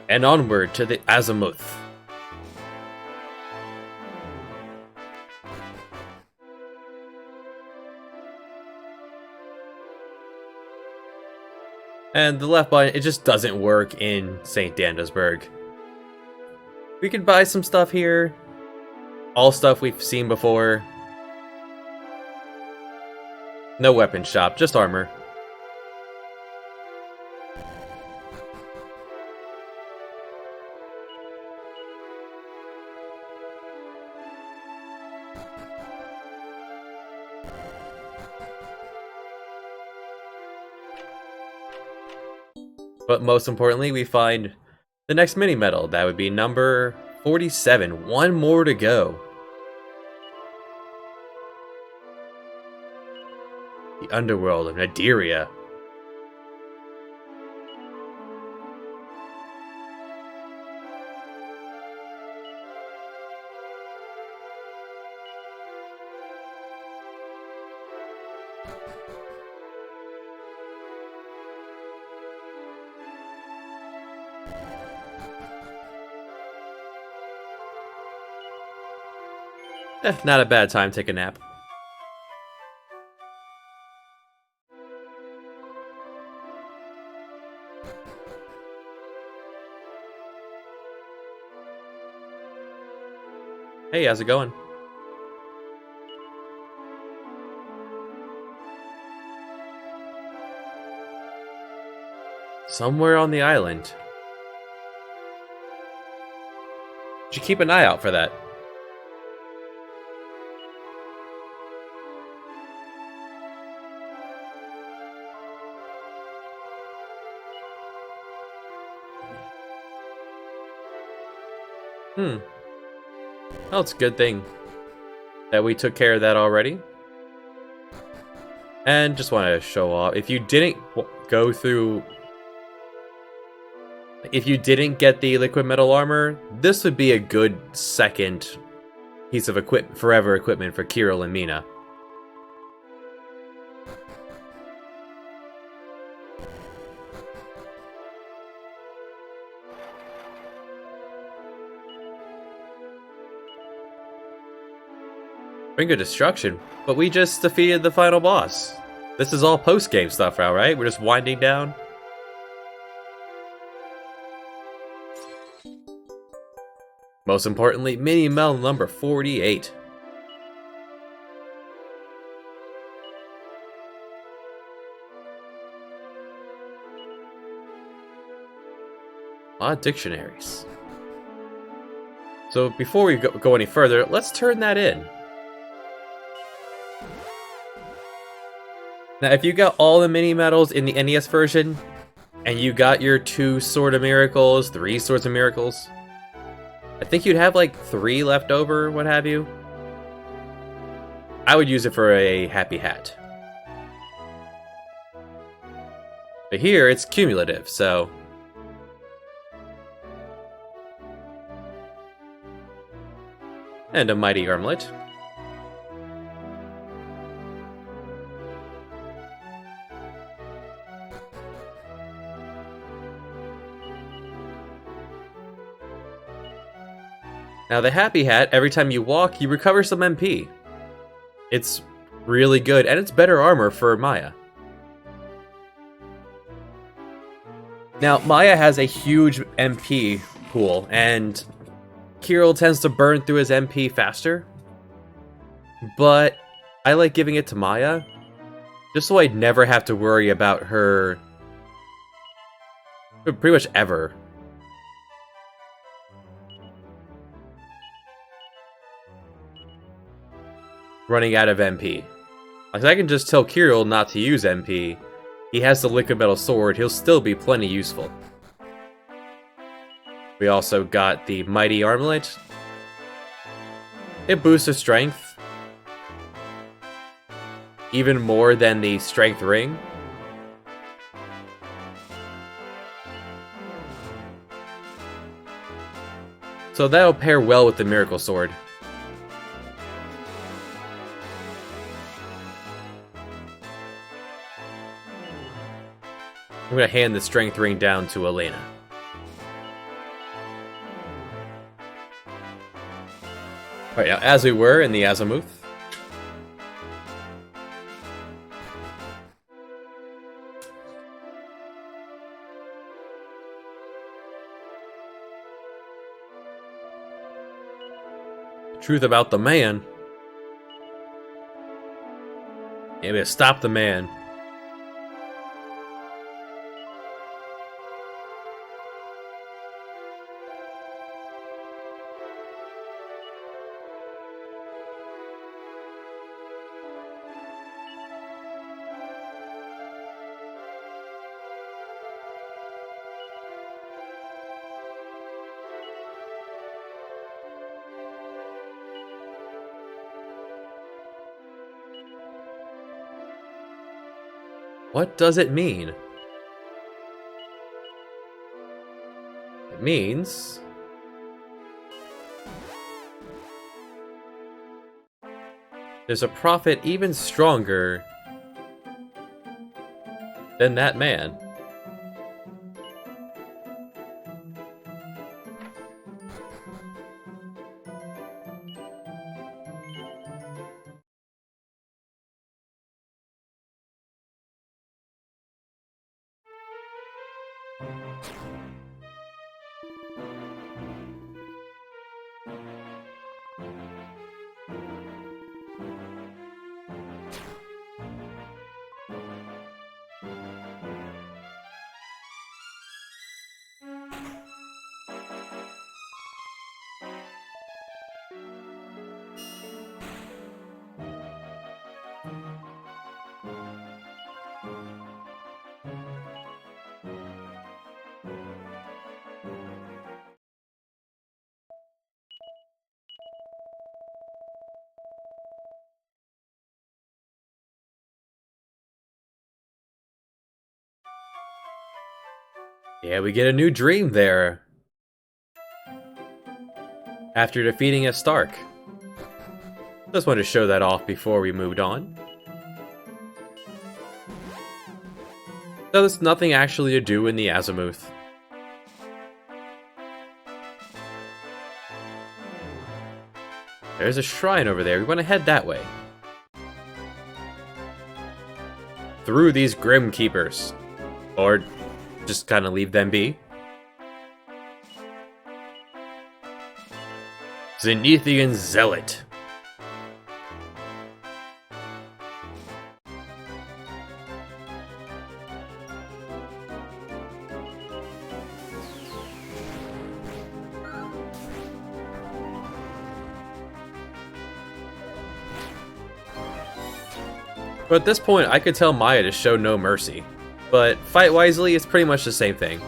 And onward to the azimuth. And the left button, it just doesn't work in St. Dandasburg. We could buy some stuff here. All stuff we've seen before. No weapon shop, just armor. But most importantly, we find the next mini medal. That would be number 47. One more to go. The underworld of Nadiria. Not a bad time to take a nap. Hey, how's it going? Somewhere on the island. Should keep an eye out for that. Well, it's a good thing that we took care of that already. And just want to show off, if you didn't go through... If you didn't get the liquid metal armor, this would be a good second piece of forever equipment for Kirill and Mina. Ring of Destruction, but we just defeated the final boss. This is all post-game stuff now, right? We're just winding down. Most importantly, mini medal number 48. A lot of dictionaries. So before we go any further, let's turn that in. Now, if you got all the mini medals in the NES version, and you got your 2 Sword of Miracles, 3 Swords of Miracles, I think you'd have like 3 left over, what have you. I would use it for a Happy Hat. But here, it's cumulative, so... And a Mighty Armlet. Now the Happy Hat, every time you walk, you recover some MP. It's really good, and it's better armor for Maya. Now, Maya has a huge MP pool, and Kirill tends to burn through his MP faster. But I like giving it to Maya, just so I'd never have to worry about her pretty much ever. Running out of MP. Like, I can just tell Kirill not to use MP. He has the liquid metal sword, he'll still be plenty useful. We also got the Mighty Armlet. It boosts his strength. Even more than the Strength Ring. So that'll pair well with the Miracle Sword. I'm gonna hand the Strength Ring down to Elena. Alright, now as we were in the Azimuth. Truth about the man. Yeah, we gotta stop the man. What does it mean? It means... there's a prophet even stronger than that man. Yeah, we get a new dream there. After defeating a Stark. Just wanted to show that off before we moved on. So there's nothing actually to do in the Azimuth. There's a shrine over there. We want to head that way. Through these Grim Keepers. Or just kind of leave them be. Zenithian Zealot. But at this point, I could tell Maya to show no mercy. But fight wisely, it's pretty much the same thing.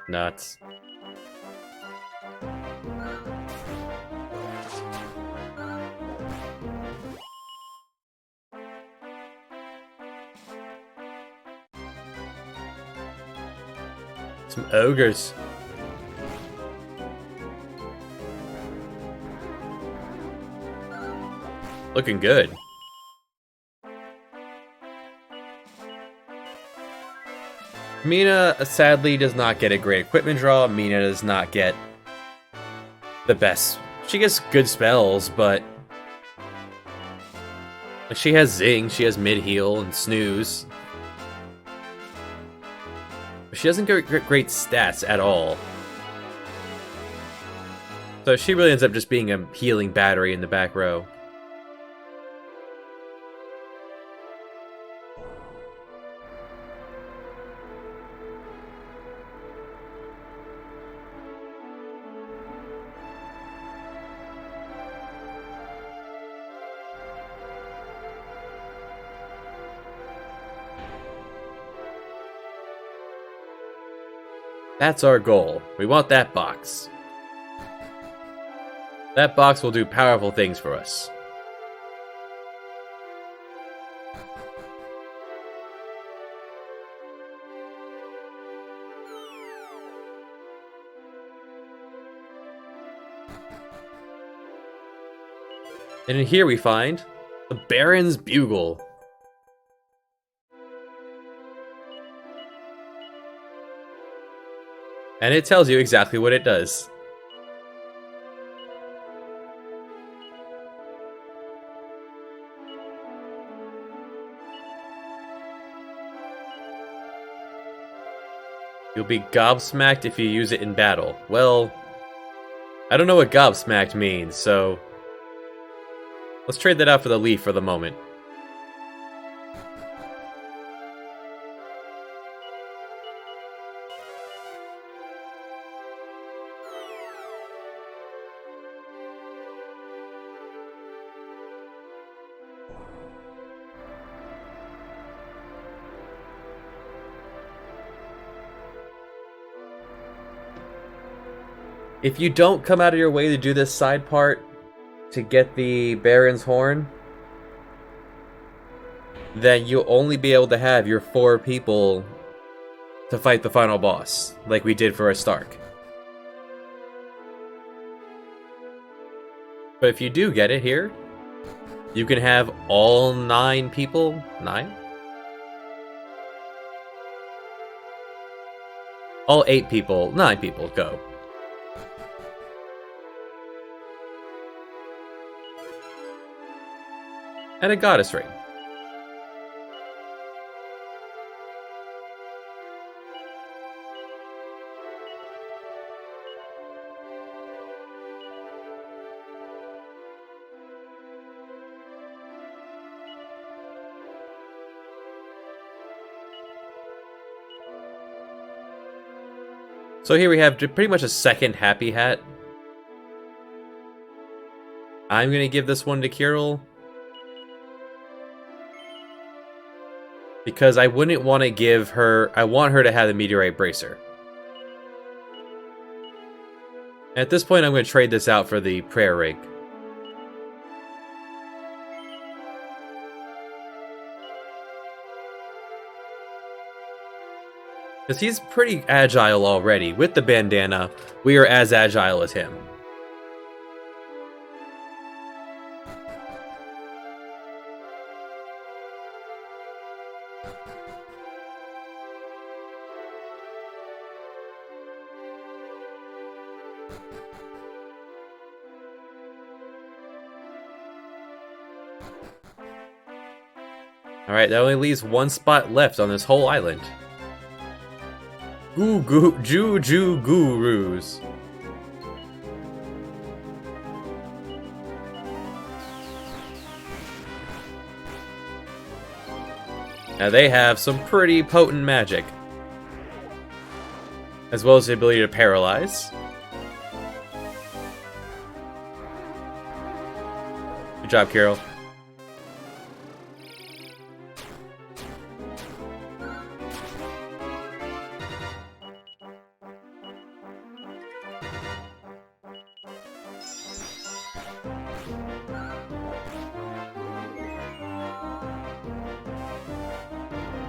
Nuts. Some ogres. Looking good. Mina sadly does not get a great equipment draw. Mina does not get the best. She gets good spells, but she has Zing, she has mid-heal and Snooze. But she doesn't get great stats at all. So she really ends up just being a healing battery in the back row. That's our goal. We want that box. That box will do powerful things for us. And in here we find the Baron's Bugle. And it tells you exactly what it does. You'll be gobsmacked if you use it in battle. Well, I don't know what gobsmacked means, so let's trade that out for the leaf for the moment. If you don't come out of your way to do this side part to get the Baron's Horn, then you'll only be able to have your 4 people to fight the final boss, like we did for a Stark. But if you do get it here, you can have all 9 people. 9? All 8 people, 9 people go. And a goddess ring. So here we have pretty much a second happy hat. I'm gonna give this one to Kirill, because I wouldn't want to give her... I want her to have the Meteorite Bracer. At this point, I'm going to trade this out for the Prayer Ring. Because he's pretty agile already. With the bandana, we are as agile as him. Alright, that only leaves one spot left on this whole island. Juju Gurus. Now they have some pretty potent magic, as well as the ability to paralyze. Good job, Carol.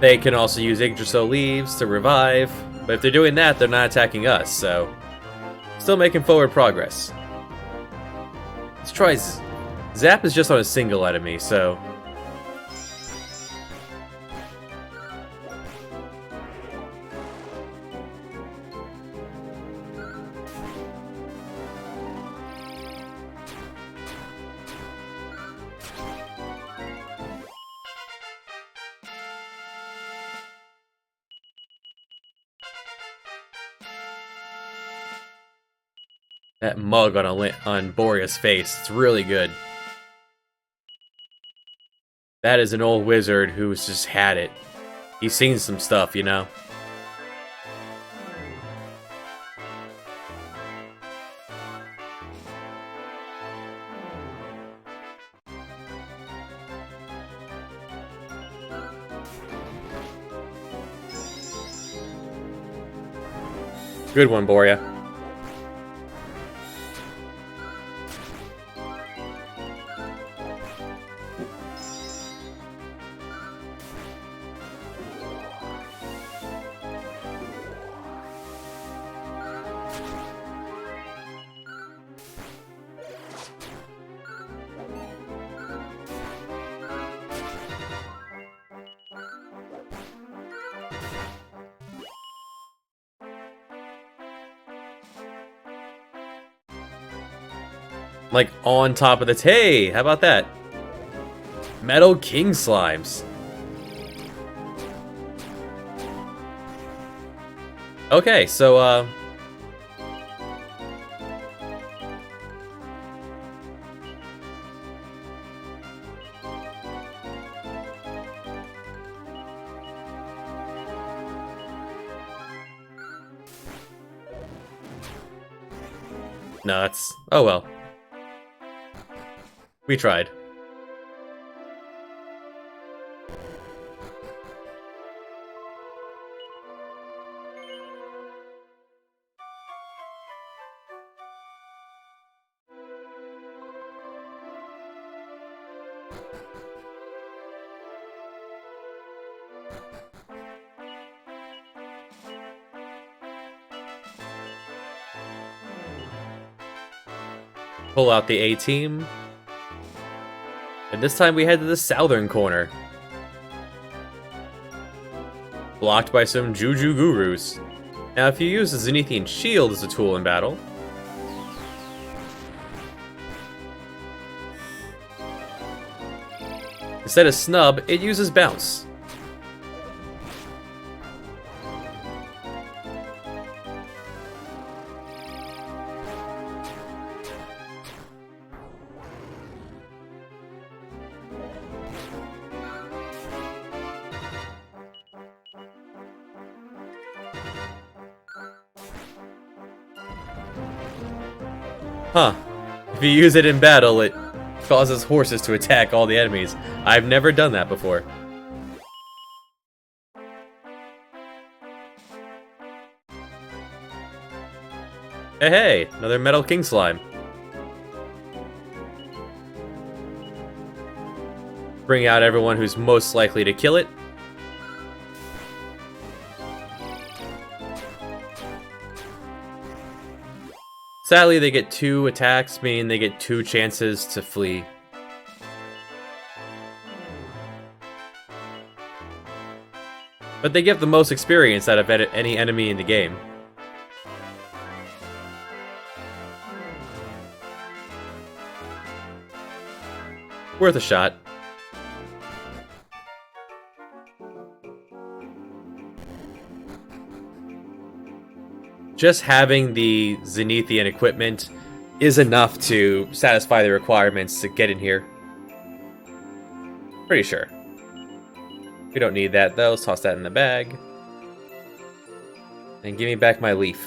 They can also use Yggdrasil leaves to revive, but if they're doing that, they're not attacking us, so... Still making forward progress. Let's try... Zap is just on a single enemy, so... That mug on Borea's face, it's really good. That is an old wizard who's just had it. He's seen some stuff, you know? Good one, Borea. Like, on top of the... Hey, how about that? Metal King Slimes. Okay, so, no, that's... Oh well. We tried. Pull out the A-team. And this time we head to the southern corner. Blocked by some Juju Gurus. Now if you use the Zenithian Shield as a tool in battle... Instead of Snub, it uses Bounce. Huh. If you use it in battle, it causes horses to attack all the enemies. I've never done that before. Hey, hey! Another Metal King Slime. Bring out everyone who's most likely to kill it. Sadly, they get 2 attacks, meaning they get 2 chances to flee. But they give the most experience out of any enemy in the game. Worth a shot. Just having the Zenithian equipment is enough to satisfy the requirements to get in here. Pretty sure. We don't need that though, let's toss that in the bag. And give me back my leaf.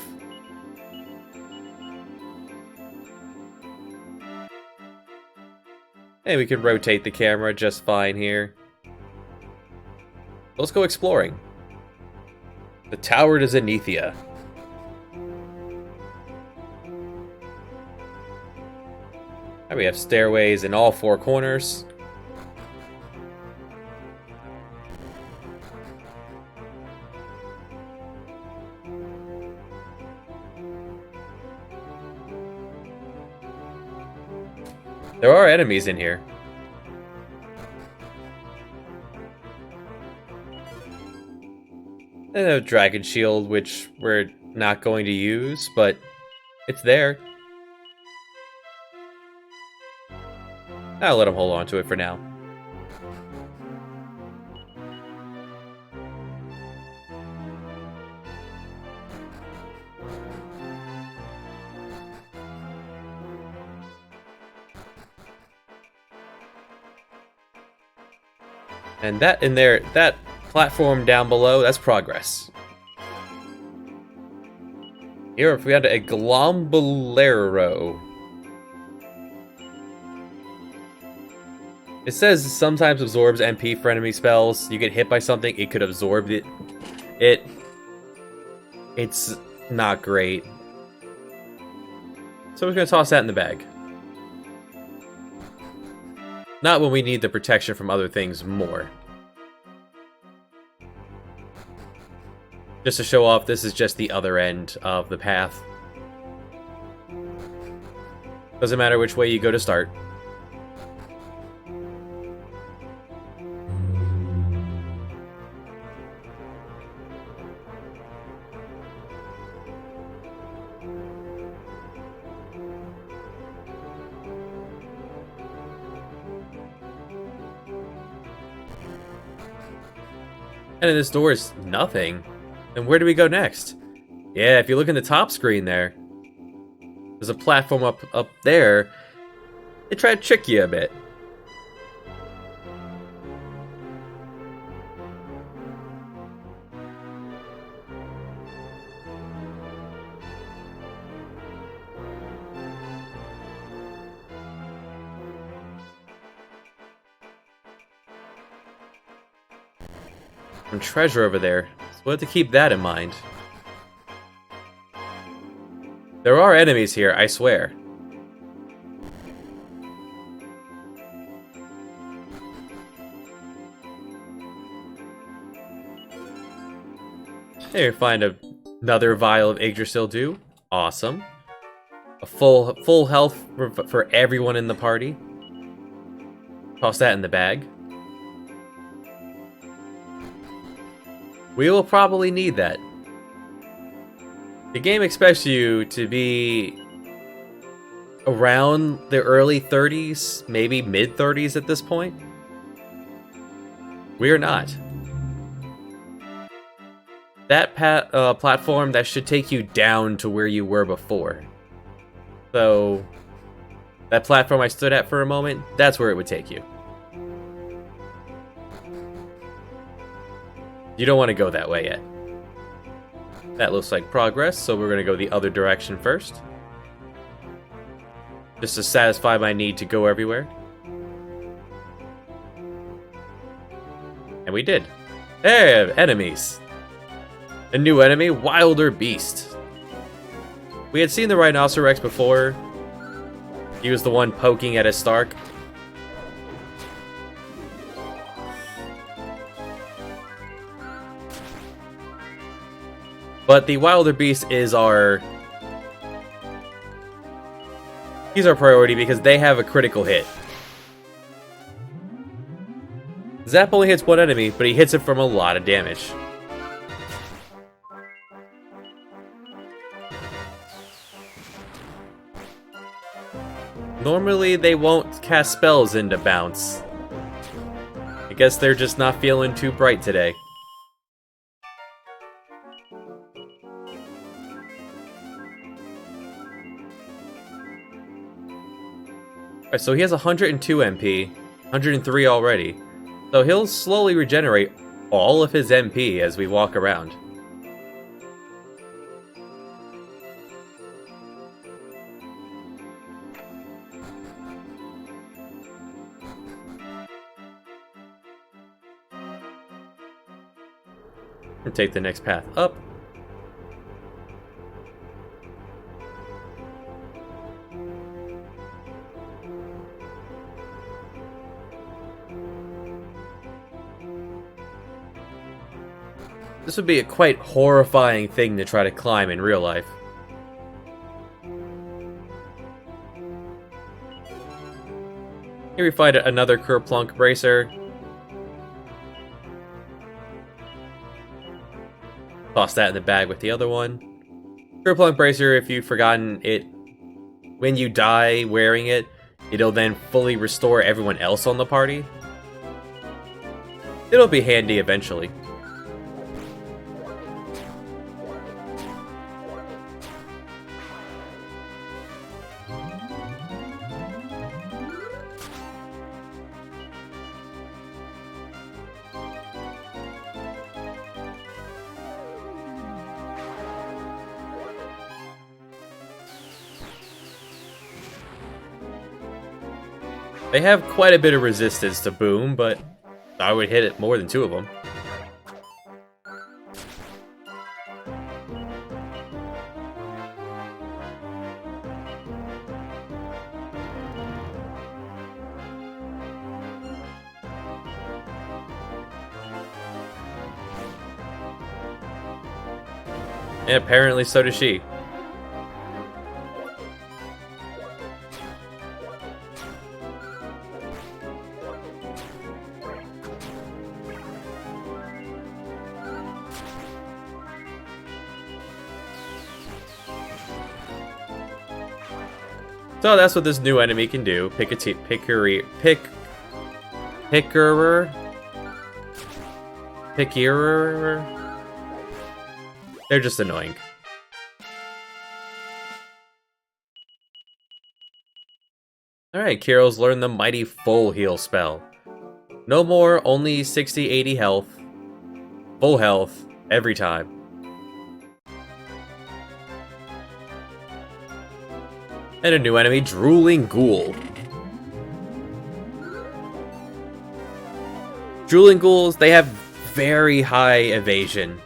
And we can rotate the camera just fine here. Let's go exploring. The Tower to Zenithia. And we have stairways in all 4 corners. There are enemies in here. And a dragon shield, which we're not going to use, but it's there. I'll let him hold on to it for now. And that in there, that platform down below, that's progress. Here we had a Glombolero. It says sometimes absorbs MP for enemy spells. You get hit by something, it could absorb it. It's not great. So we're gonna toss that in the bag. Not when we need the protection from other things more. Just to show off, this is just the other end of the path. Doesn't matter which way you go to start. And in this door is nothing. And where do we go next? Yeah, if you look in the top screen there, there's a platform up there. They try to trick you a bit. Some treasure over there, so we'll have to keep that in mind. There are enemies here, I swear. There, find another vial of Yggdrasil Dew. Awesome. A full health for everyone in the party. Toss that in the bag. We will probably need that. The game expects you to be around the early 30s, maybe mid 30s at this point. We are not. That platform, that should take you down to where you were before. So, that platform I stood at for a moment, that's where it would take you. You don't want to go that way yet. That looks like progress, so we're going to go the other direction first. Just to satisfy my need to go everywhere. And we did. Hey, enemies! A new enemy, Wilder Beast. We had seen the Rhinocerex before. He was the one poking at a Stark. But the Wilder Beast is he's our priority because they have a critical hit. Zap only hits one enemy, but he hits it from a lot of damage. Normally, they won't cast spells into bounce. I guess they're just not feeling too bright today. Alright, so he has 102 MP, 103 already. So he'll slowly regenerate all of his MP as we walk around. And take the next path up. This would be a quite horrifying thing to try to climb in real life. Here we find another Kerplunk Bracer. Toss that in the bag with the other one. Kerplunk Bracer, if you've forgotten it, when you die wearing it, it'll then fully restore everyone else on the party. It'll be handy eventually. They have quite a bit of resistance to Boom, but I would hit it more than two of them. And apparently so does she. So that's what this new enemy can do. Pickerer. Pickier. They're just annoying. Alright, Kirill's learned the mighty full heal spell. No more only 60-80 health. Full health every time. And a new enemy, Drooling Ghoul. Drooling Ghouls, they have very high evasion.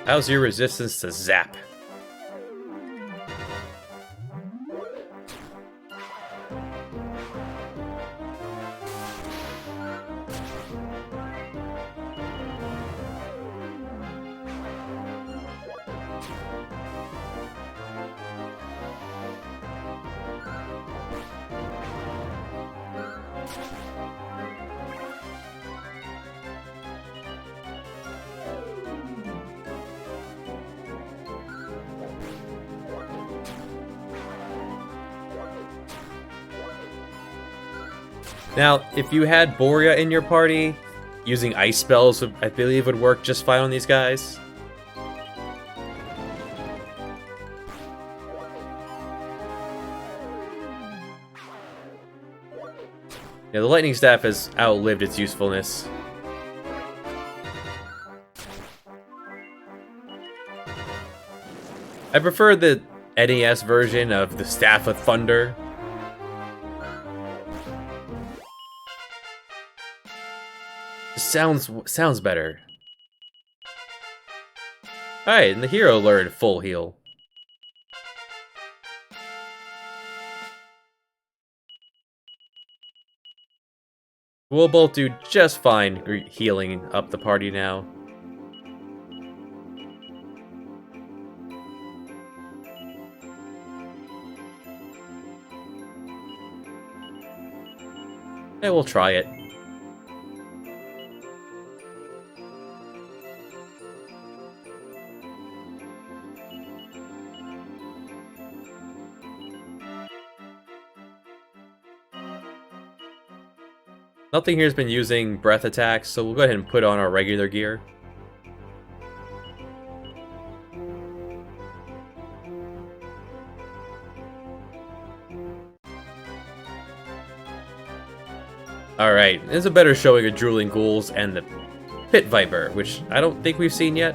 How's your resistance to zap? Now, if you had Borea in your party, using ice spells, I believe, would work just fine on these guys. Yeah, the lightning staff has outlived its usefulness. I prefer the NES version of the Staff of Thunder. Sounds better. Alright, and the hero learned full heal. We'll both do just fine healing up the party now. Yeah, we'll try it. Nothing here has been using breath attacks, so we'll go ahead and put on our regular gear. Alright, this is a better showing of Drooling Ghouls and the Pit Viper, which I don't think we've seen yet.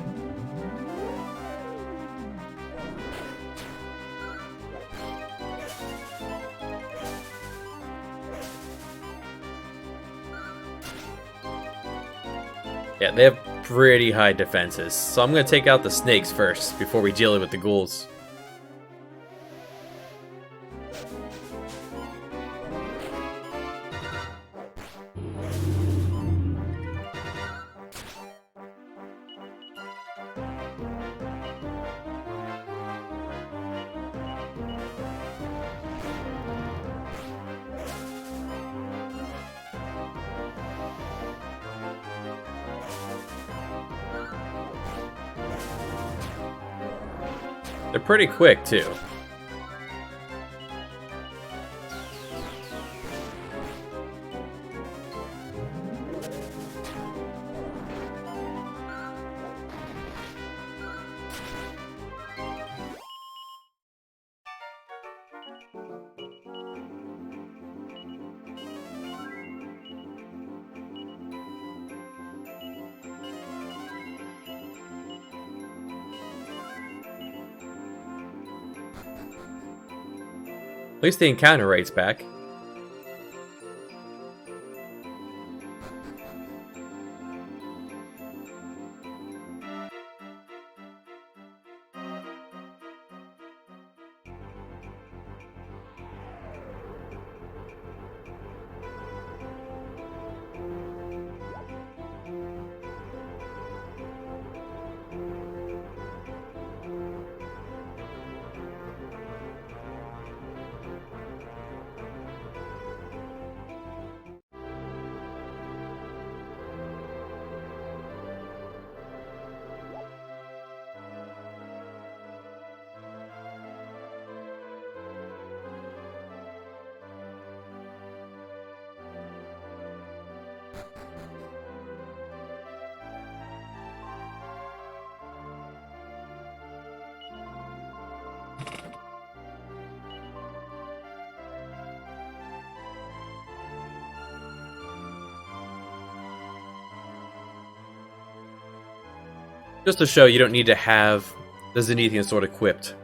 Yeah, they have pretty high defenses, so I'm going to take out the snakes first before we deal with the ghouls. They're pretty quick, too. At least the encounter rate's back. Just to show you don't need to have the Zenithian sword equipped.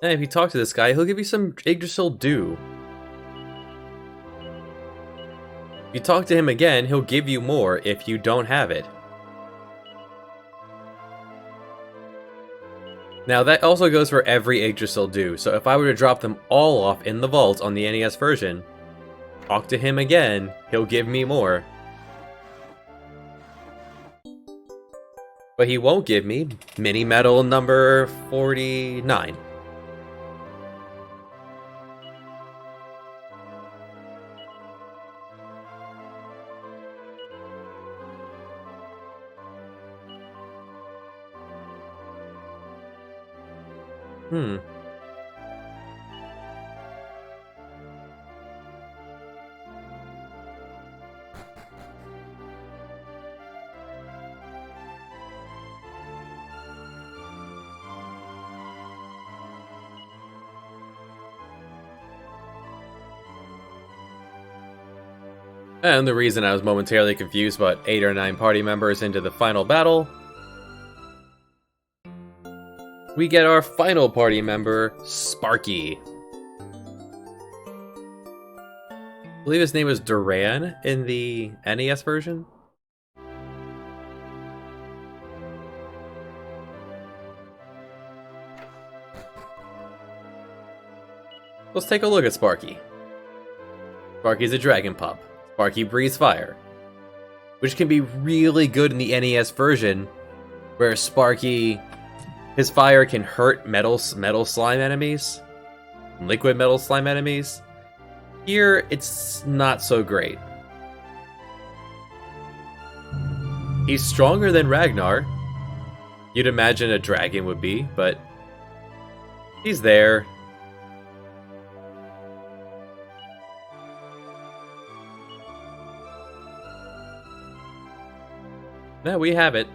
And if you talk to this guy, he'll give you some Yggdrasil Dew. If you talk to him again, he'll give you more if you don't have it. Now that also goes for every Yggdrasil Dew, so if I were to drop them all off in the vault on the NES version, talk to him again, he'll give me more. But he won't give me mini medal number 49. Hmm. And the reason I was momentarily confused about 8 or 9 party members into the final battle, we get our final party member, Sparky. I believe his name was Duran in the NES version. Let's take a look at Sparky. Sparky's a dragon pup. Sparky breathes fire, which can be really good in the NES version, where Sparky, his fire can hurt metal slime enemies, liquid metal slime enemies. Here, it's not so great. He's stronger than Ragnar. You'd imagine a dragon would be, but he's there. Now we have it.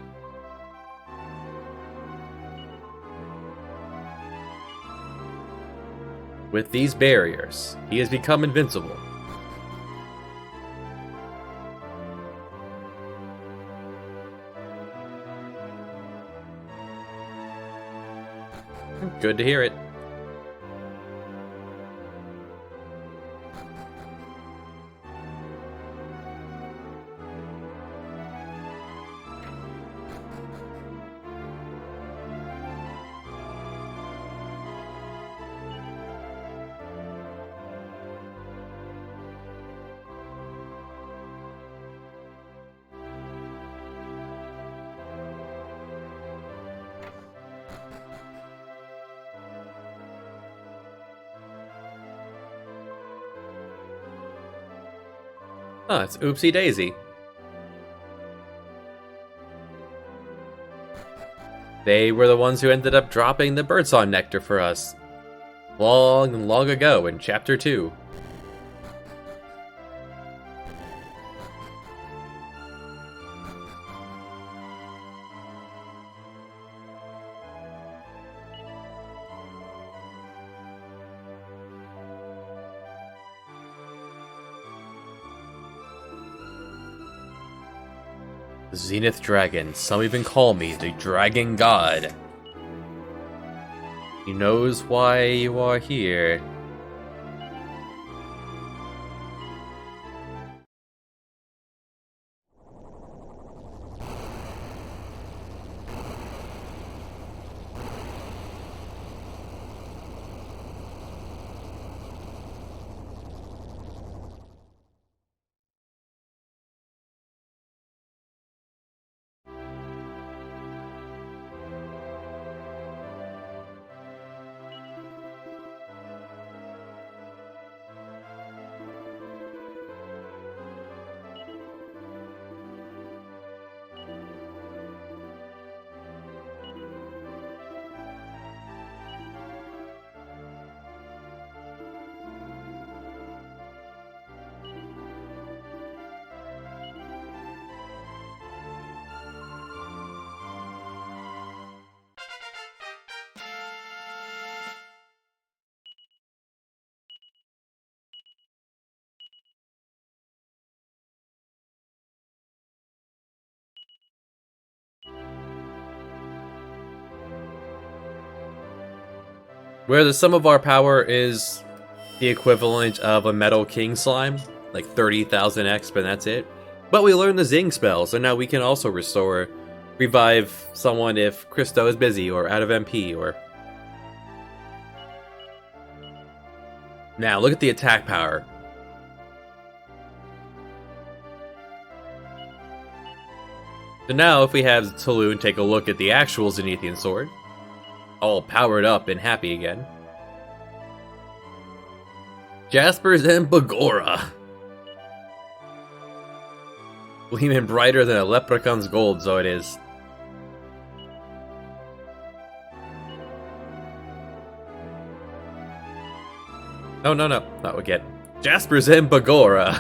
With these barriers, he has become invincible. Good to hear it. Oh, it's Oopsie Daisy. They were the ones who ended up dropping the birdsong nectar for us long, long ago in Chapter 2. Zenith Dragon. Some even call me the Dragon God. He knows why you are here. Where the sum of our power is the equivalent of a Metal King slime, like 30,000 XP, and that's it. But we learned the Zing spell, so now we can also revive someone if Christo is busy or out of MP or... Now, look at the attack power. So now, if we have Taloon take a look at the actual Zenithian sword, all powered up and happy again. Jaspers and Bagora. Gleaming brighter than a leprechaun's gold, so it is. No, not again. Jaspers and Bagora.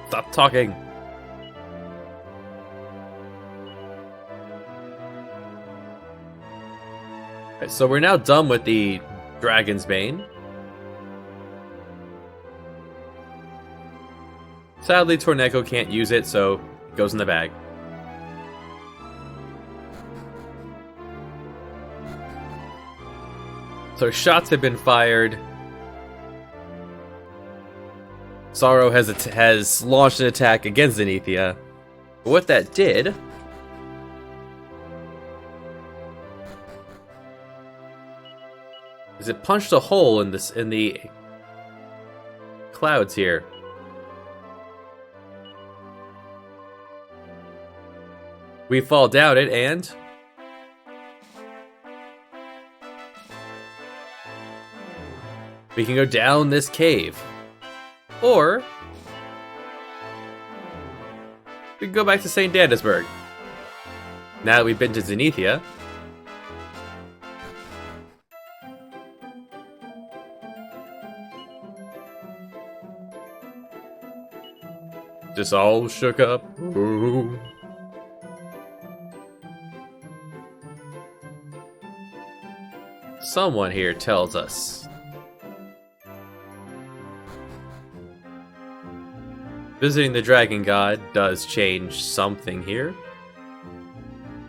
Stop talking. Right, so we're now done with the Dragon's Bane. Sadly, Torneko can't use it, so it goes in the bag. So shots have been fired. Psaro has launched an attack against Zenithia. But what that did is it punched a hole in the clouds here. We fall down it and we can go down this cave. Or we can go back to St. Dandisburg. Now that we've been to Zenithia. Just all shook up. Ooh. Someone here tells us visiting the Dragon God does change something here.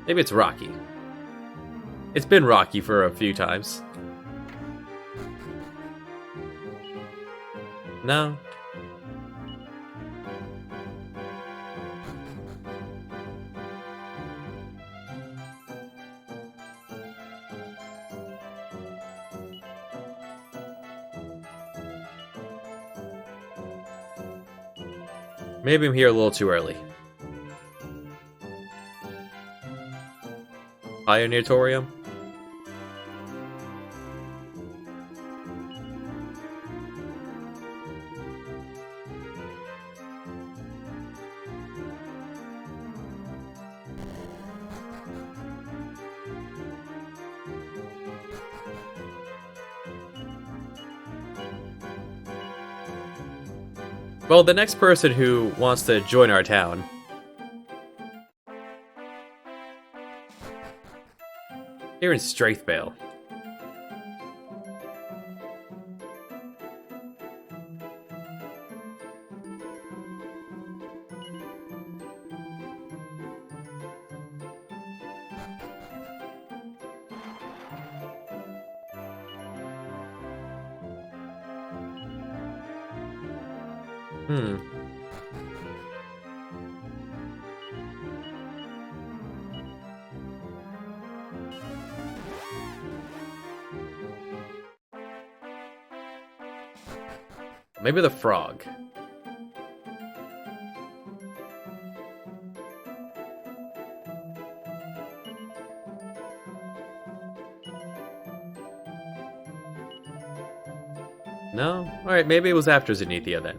Maybe it's rocky. It's been rocky for a few times. No. Maybe I'm here a little too early. Pioneeratorium? Well, the next person who wants to join our town here in Strathvale. Maybe the frog. No? Alright, maybe it was after Zenithia then.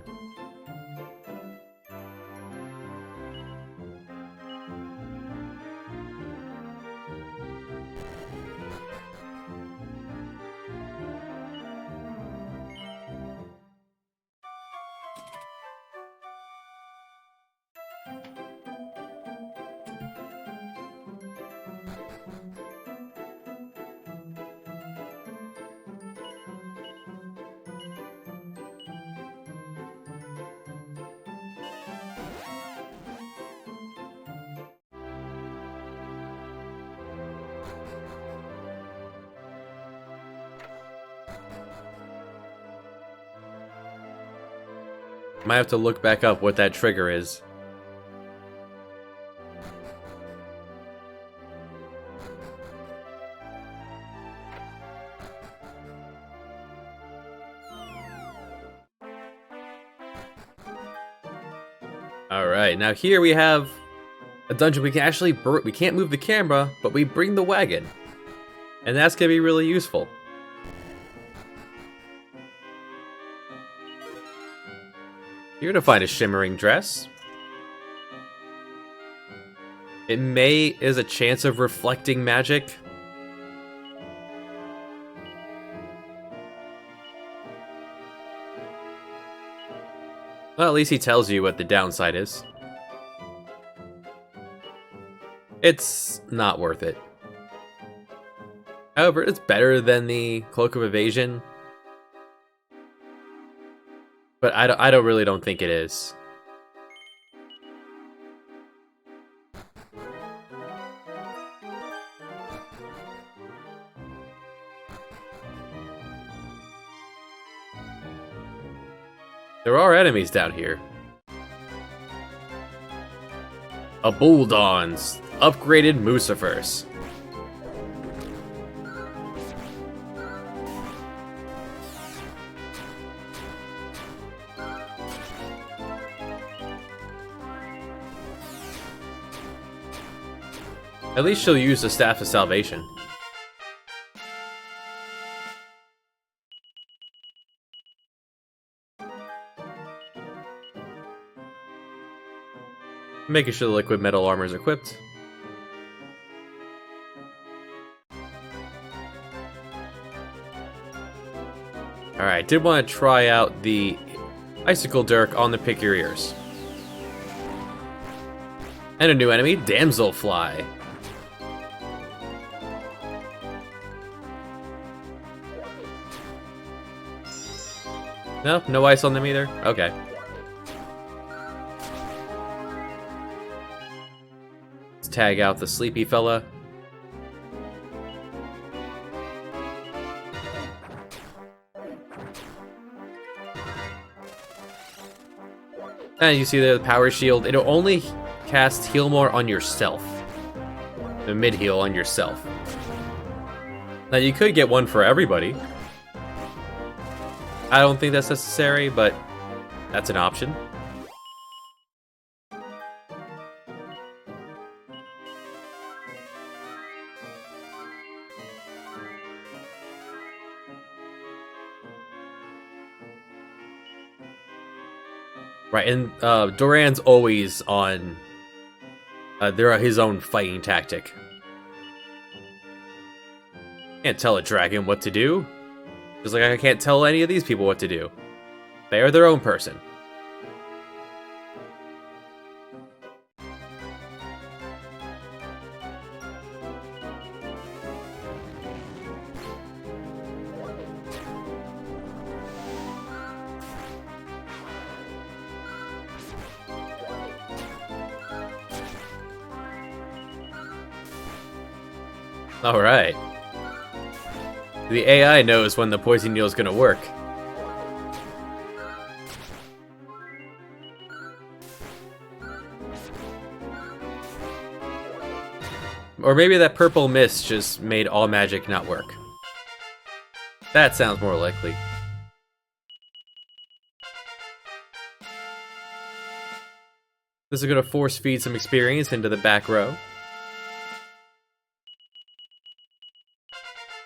Might have to look back up what that trigger is. Alright, now here we have a dungeon we can actually... we can't move the camera, but we bring the wagon. And that's gonna be really useful. You're gonna find a shimmering dress. It is a chance of reflecting magic. Well, at least he tells you what the downside is. It's not worth it. However, it's better than the Cloak of Evasion. But I really don't think it is. There are enemies down here. A Bulldons, upgraded Musafers. At least she'll use the Staff of Salvation. Making sure the liquid metal armor is equipped. Alright, did want to try out the Icicle Dirk on the Pick Your Ears. And a new enemy, Damselfly. No? No ice on them either? Okay. Let's tag out the sleepy fella. And you see the power shield. It'll only cast heal more on yourself. The mid heal on yourself. Now you could get one for everybody. I don't think that's necessary, but that's an option. Right, and Doran's always on his own fighting tactic. Can't tell a dragon what to do. Just like I can't tell any of these people what to do. They are their own person. Alright. The AI knows when the poison needle is going to work. Or maybe that purple mist just made all magic not work. That sounds more likely. This is going to force feed some experience into the back row.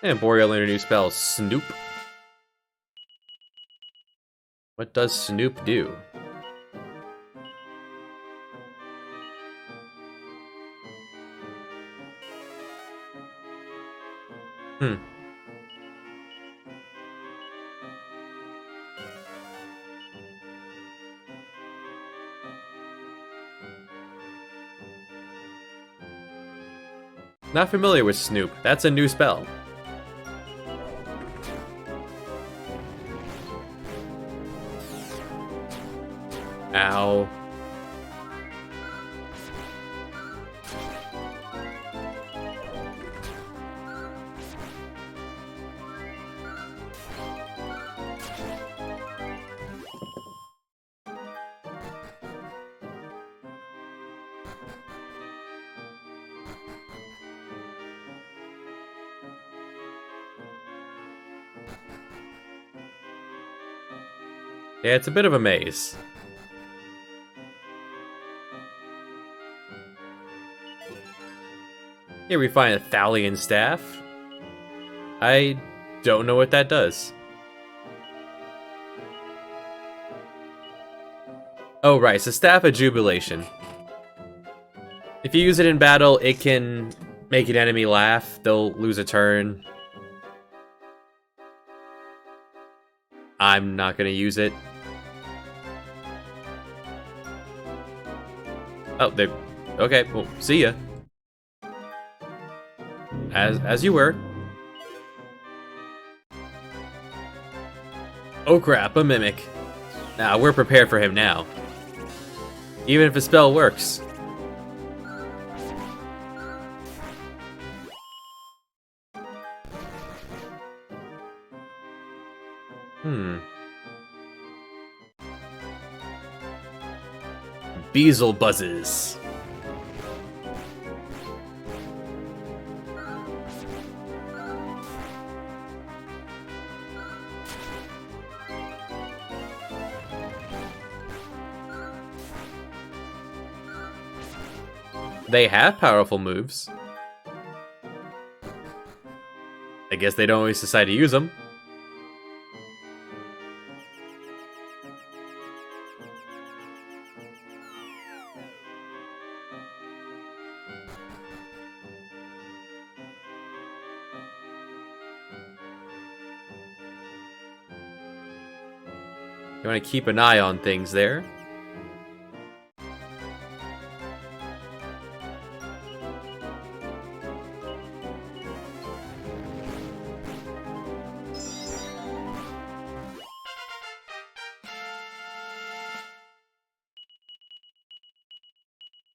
And Boreal learned a new spell, Snoop. What does Snoop do? Not familiar with Snoop. That's a new spell. Ow. Yeah, it's a bit of a maze. Here we find a Thalian staff. I don't know what that does. Oh, right, it's a Staff of Jubilation. If you use it in battle, it can make an enemy laugh. They'll lose a turn. I'm not gonna use it. Oh, they... Okay, well, see ya. As you were. Oh crap, a mimic. Nah, we're prepared for him now. Even if his spell works. Beezle buzzes. They have powerful moves. I guess they don't always decide to use them. You want to keep an eye on things there.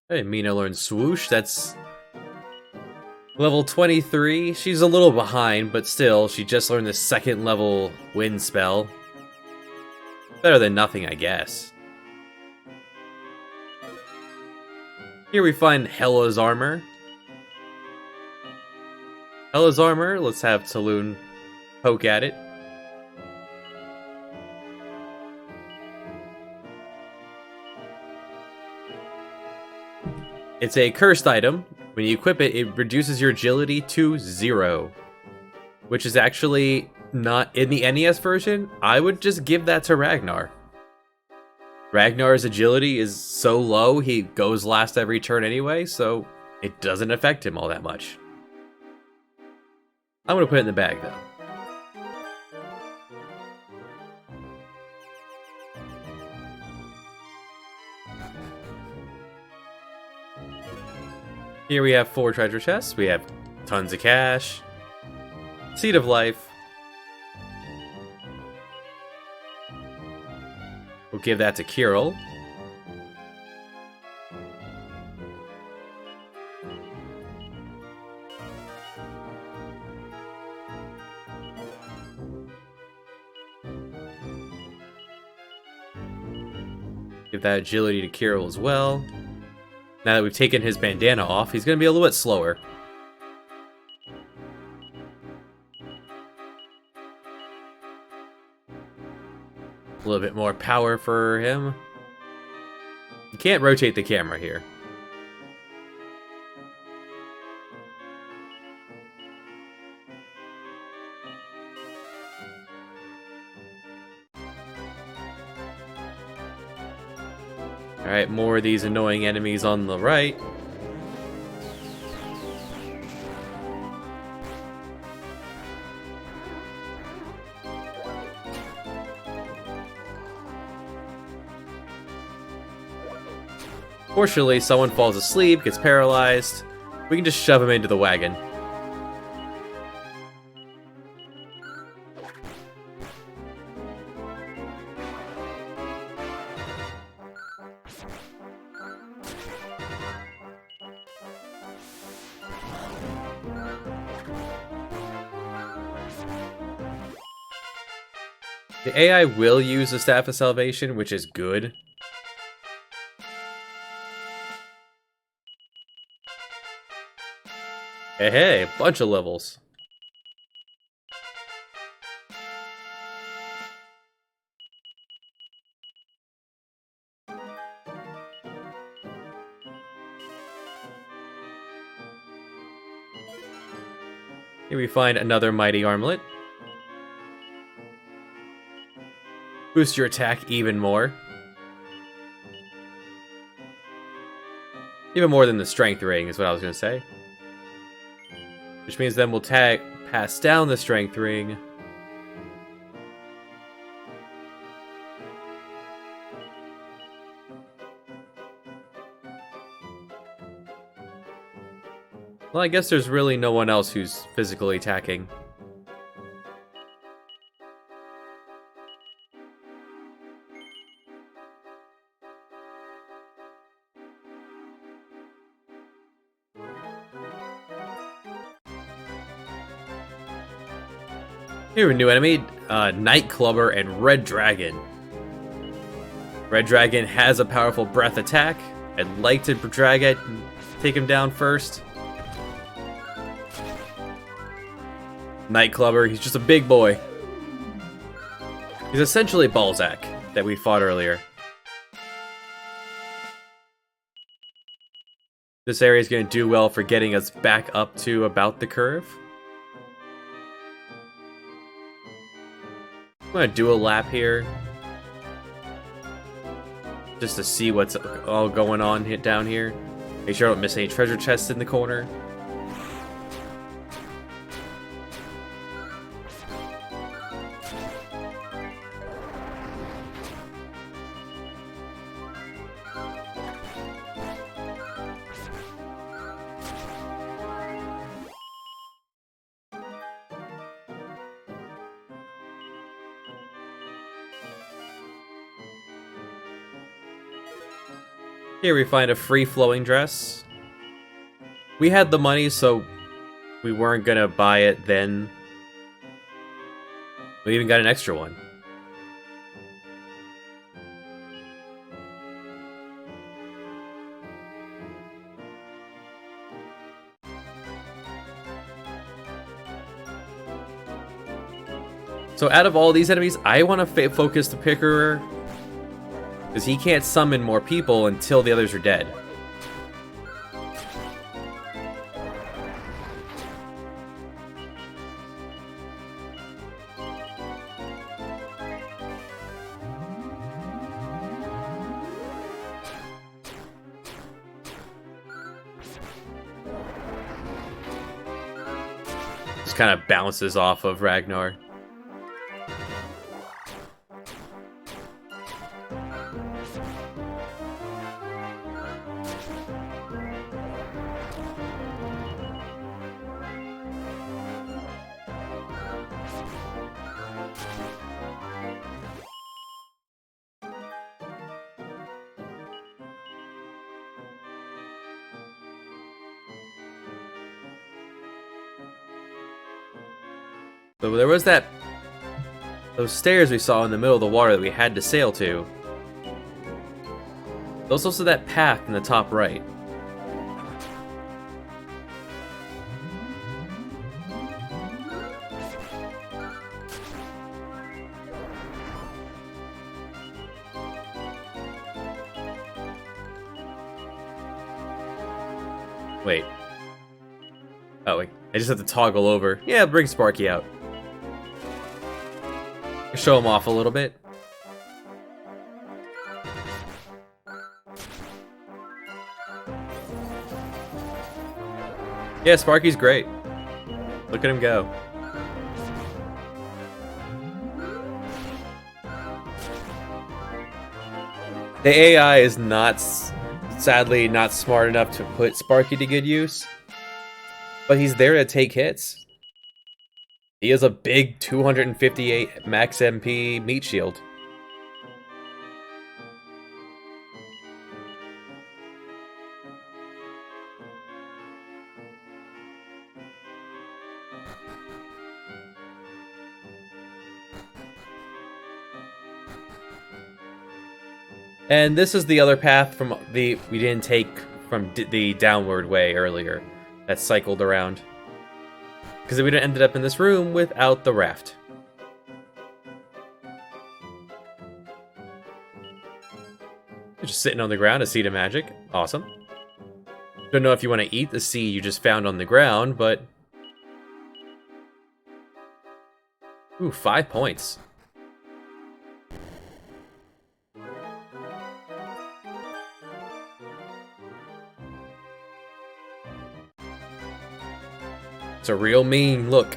Hey, Mina learned Swoosh. That's level 23. She's a little behind, but still, she just learned the second level wind spell. Better than nothing, I guess. Here we find Hela's armor. Hela's armor, let's have Taloon poke at it. It's a cursed item. When you equip it, it reduces your agility to 0. Which is actually not in the NES version. I would just give that to Ragnar. Ragnar's agility is so low, he goes last every turn anyway, so it doesn't affect him all that much. I'm gonna put it in the bag, though. Here we have 4 treasure chests. We have tons of cash. Seed of Life. We'll give that to Kirill. Give that agility to Kirill as well. Now that we've taken his bandana off, he's going to be a little bit slower. A little bit more power for him. You can't rotate the camera here. Alright, more of these annoying enemies on the right. Fortunately, someone falls asleep, gets paralyzed. We can just shove him into the wagon. The AI will use the Staff of Salvation, which is good. Hey, a bunch of levels. Here we find another mighty armlet. Boost your attack even more. Even more than the strength ring is what I was going to say. Which means then we'll pass down the strength ring. Well, I guess there's really no one else who's physically attacking. Here, a new enemy, Night Clubber and Red Dragon. Red Dragon has a powerful breath attack. I'd like to take him down first. Night Clubber, he's just a big boy. He's essentially Balzac that we fought earlier. This area is going to do well for getting us back up to about the curve. I'm going to do a lap here. Just to see what's all going on down here. Make sure I don't miss any treasure chests in the corner. Here we find a free-flowing dress. We had the money, so we weren't gonna buy it then. We even got an extra one. So out of all these enemies, I want to focus the Pickerer. Because he can't summon more people until the others are dead. Just kind of bounces off of Ragnar. So there was those stairs we saw in the middle of the water that we had to sail to. There's also that path in the top right. Wait. Oh, wait. I just have to toggle over. Yeah, bring Sparky out. Show him off a little bit. Yeah, Sparky's great. Look at him go. The AI is sadly not smart enough to put Sparky to good use. But he's there to take hits. He has a big 258 max MP meat shield. And this is the other path we didn't take from the downward way earlier. That cycled around. Because we would have ended up in this room without the raft. Just sitting on the ground, a seed of magic. Awesome. Don't know if you want to eat the seed you just found on the ground, but Ooh, 5 points. It's a real mean look.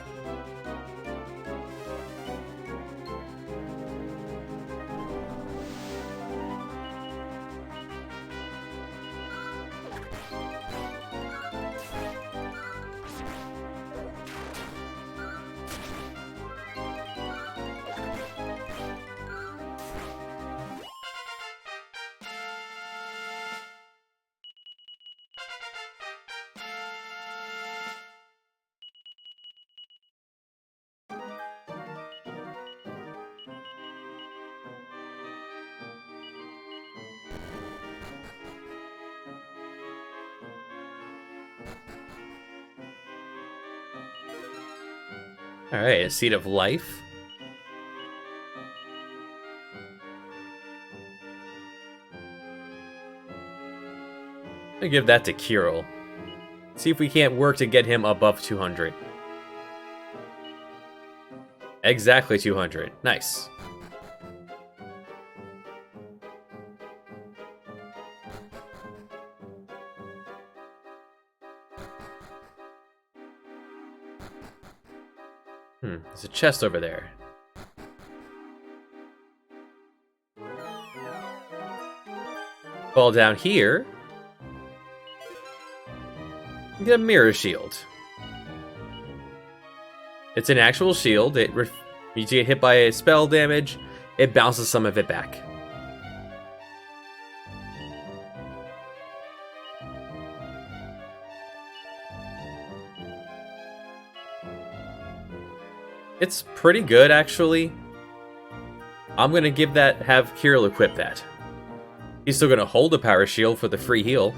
Alright, a seed of life. I'll give that to Kirill. See if we can't work to get him above 200. Exactly 200. Nice. There's a chest over there. Fall down here. Get a mirror shield. It's an actual shield. It you get hit by a spell damage, it bounces some of it back. It's pretty good, actually. I'm gonna have Kirill equip that. He's still gonna hold a power shield for the free heal.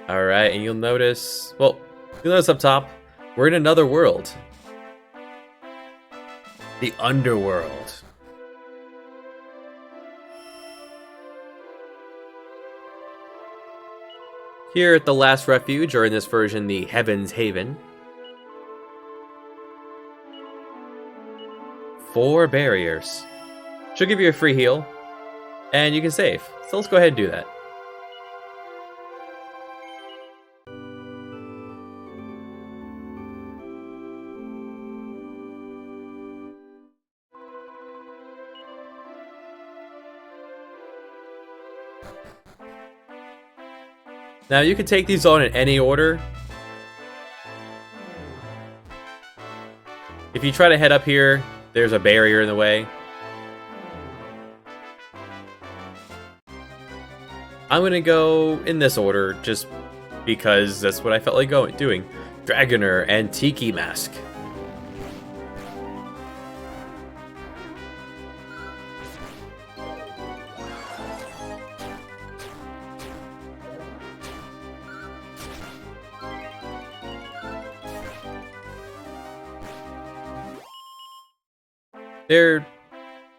Alright, and you'll notice up top, we're in another world. The underworld. Here at the last refuge, or in this version, the Heaven's Haven. 4 barriers. She'll give you a free heal, and you can save. So let's go ahead and do that. Now you can take these on in any order. If you try to head up here, there's a barrier in the way. I'm gonna go in this order just because that's what I felt like doing. Dragoner and Tiki Mask.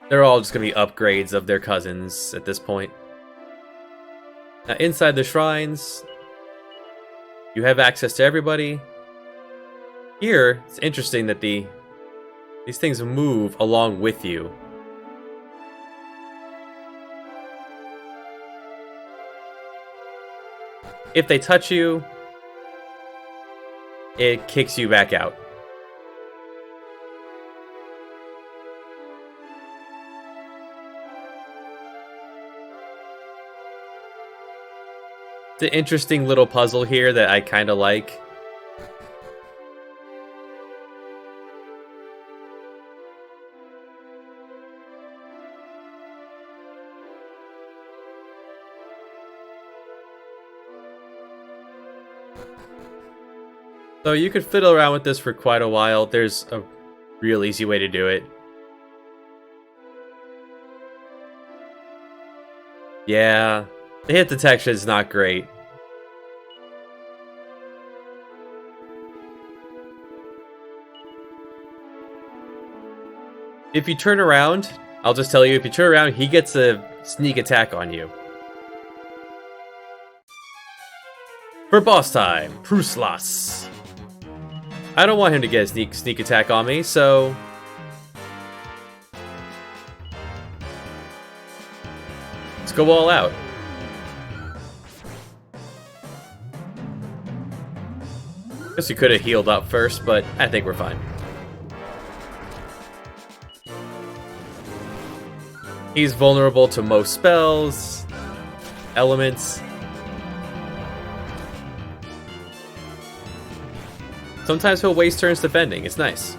They're all just gonna be upgrades of their cousins at this point. Now inside the shrines, you have access to everybody. Here, it's interesting that these things move along with you. If they touch you, it kicks you back out. It's an interesting little puzzle here that I kind of like. So you could fiddle around with this for quite a while. There's a real easy way to do it. Yeah, the hit detection is not great. If you turn around, I'll just tell you, if you turn around, he gets a sneak attack on you. For boss time, Pruslas. I don't want him to get a sneak attack on me, so... let's go all out. Guess we could have healed up first, but I think we're fine. He's vulnerable to most spells, elements. Sometimes he'll waste turns defending. It's nice.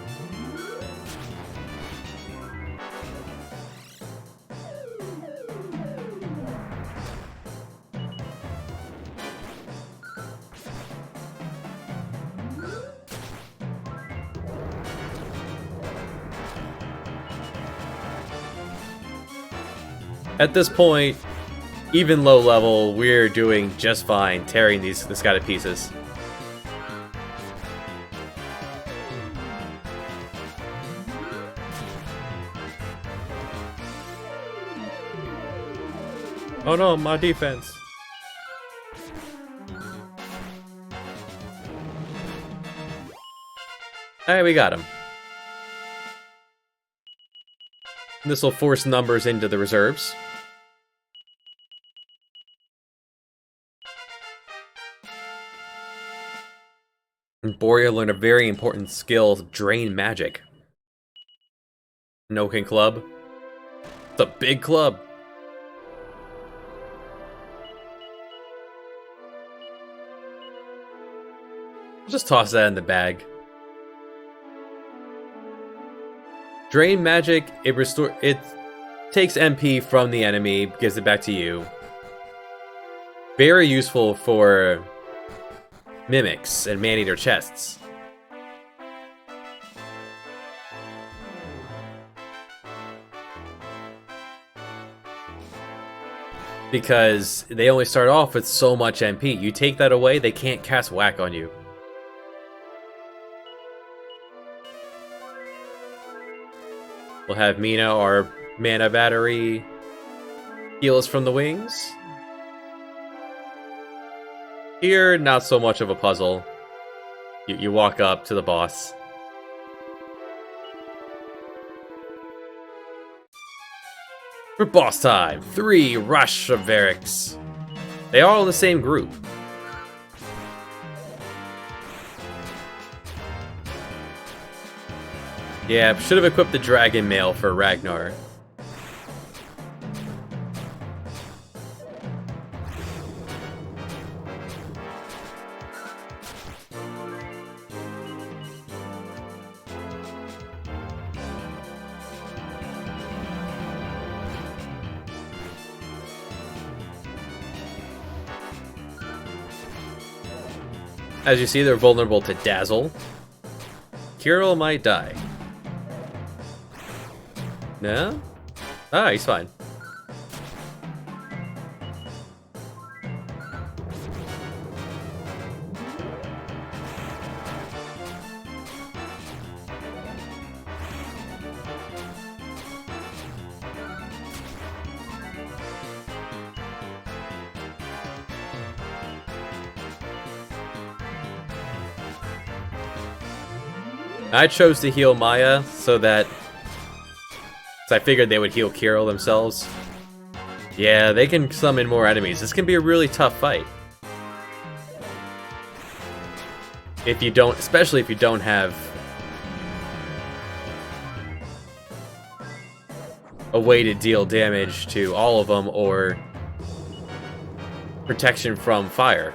At this point, even low level, we're doing just fine, tearing this guy to pieces. Oh no, my defense. Alright, we got him. This will force numbers into the reserves. And Boria learned a very important skill, Drain Magic. Noken Club. It's a big club. Just toss that in the bag. Drain Magic, it takes MP from the enemy, gives it back to you. Very useful for mimics and man-eater chests. Because they only start off with so much MP. You take that away, they can't cast Whack on you. We'll have Mina, our mana battery, heal us from the wings. Here, not so much of a puzzle. You walk up to the boss. For boss time, 3 Rush of Variks. They are all in the same group. Yeah, should have equipped the Dragon Mail for Ragnar. As you see, they're vulnerable to Dazzle. Kirill might die. No? Ah, he's fine. I chose to heal Maya so that I figured they would heal Kirill themselves. Yeah, they can summon more enemies. This can be a really tough fight. If you don't, especially if you don't have a way to deal damage to all of them or protection from fire.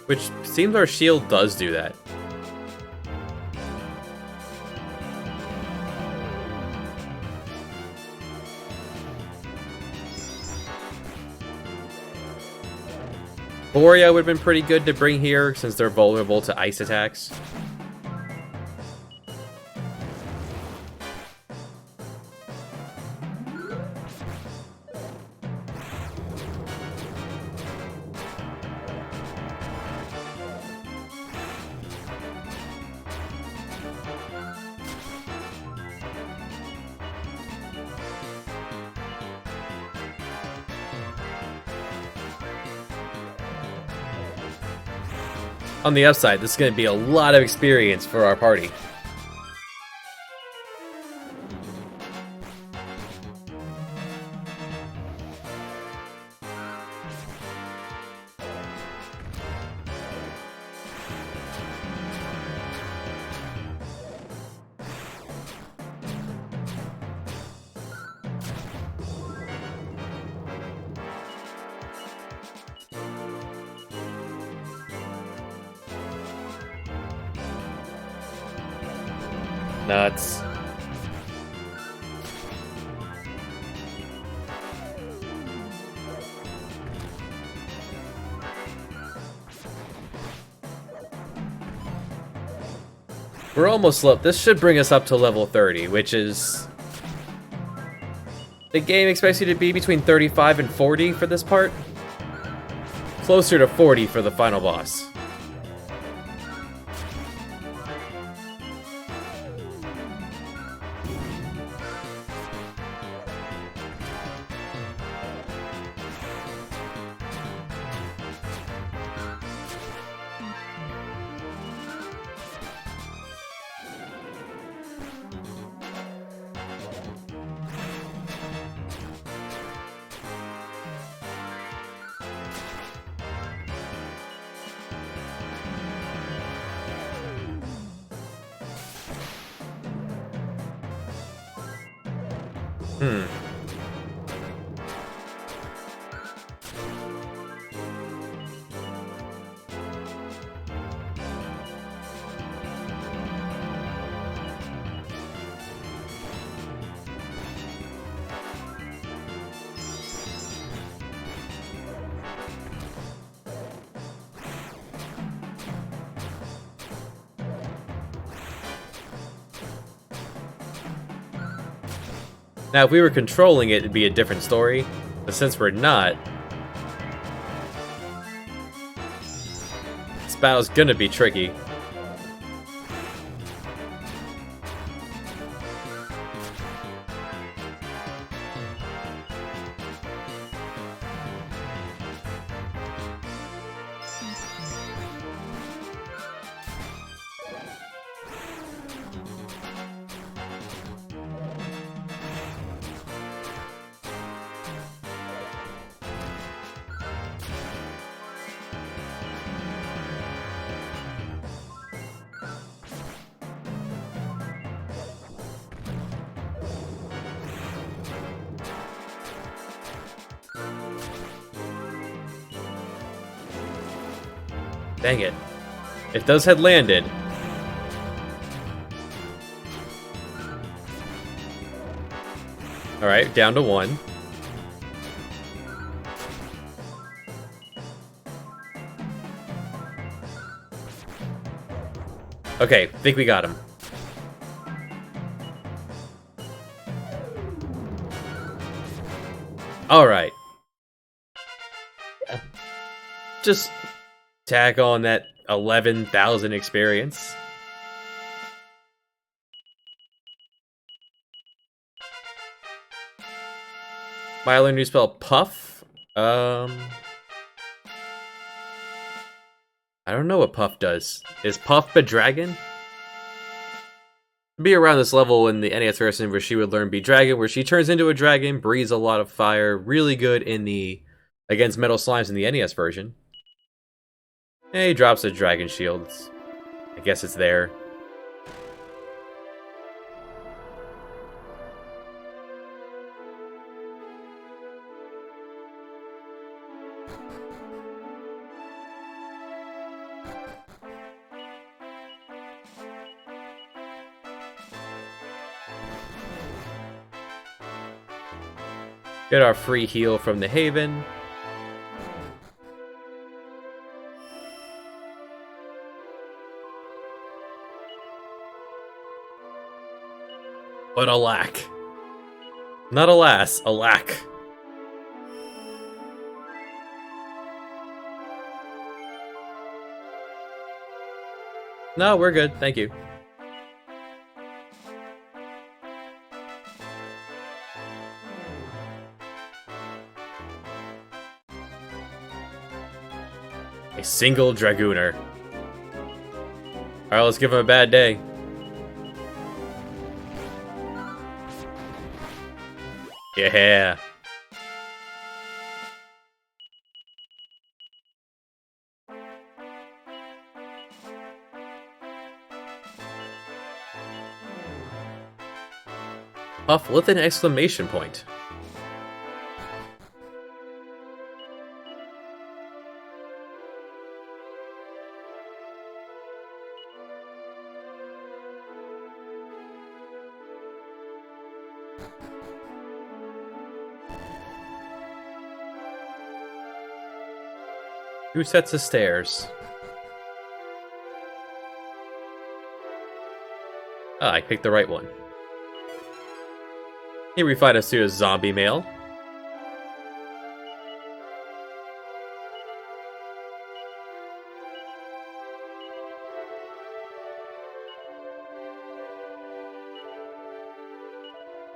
Which seems our shield does do that. Boria would have been pretty good to bring here, since they're vulnerable to ice attacks. On the upside, this is going to be a lot of experience for our party. Nuts. We're almost level. This should bring us up to level 30, which is... The game expects you to be between 35 and 40 for this part. Closer to 40 for the final boss. Now, if we were controlling it, it'd be a different story. But since we're not, this battle's gonna be tricky. Dang it. If those had landed... Alright, down to 1. Okay, think we got him. Alright. Just tack on that 11,000 experience. Might I learn a new spell, Puff? I don't know what Puff does. Is Puff a dragon? Be around this level in the NES version where she would learn Be Dragon, where she turns into a dragon, breathes a lot of fire, really good in the against metal slimes in the NES version. And he drops a dragon shield. I guess it's there. Get our free heal from the Haven. But alack. Not alas, alack. No, we're good, thank you. A single Dragooner. Alright, let's give him a bad day. Yeah. Puff with an exclamation point. Two sets of stairs. Ah, I picked the right one. Here we find us to a zombie male.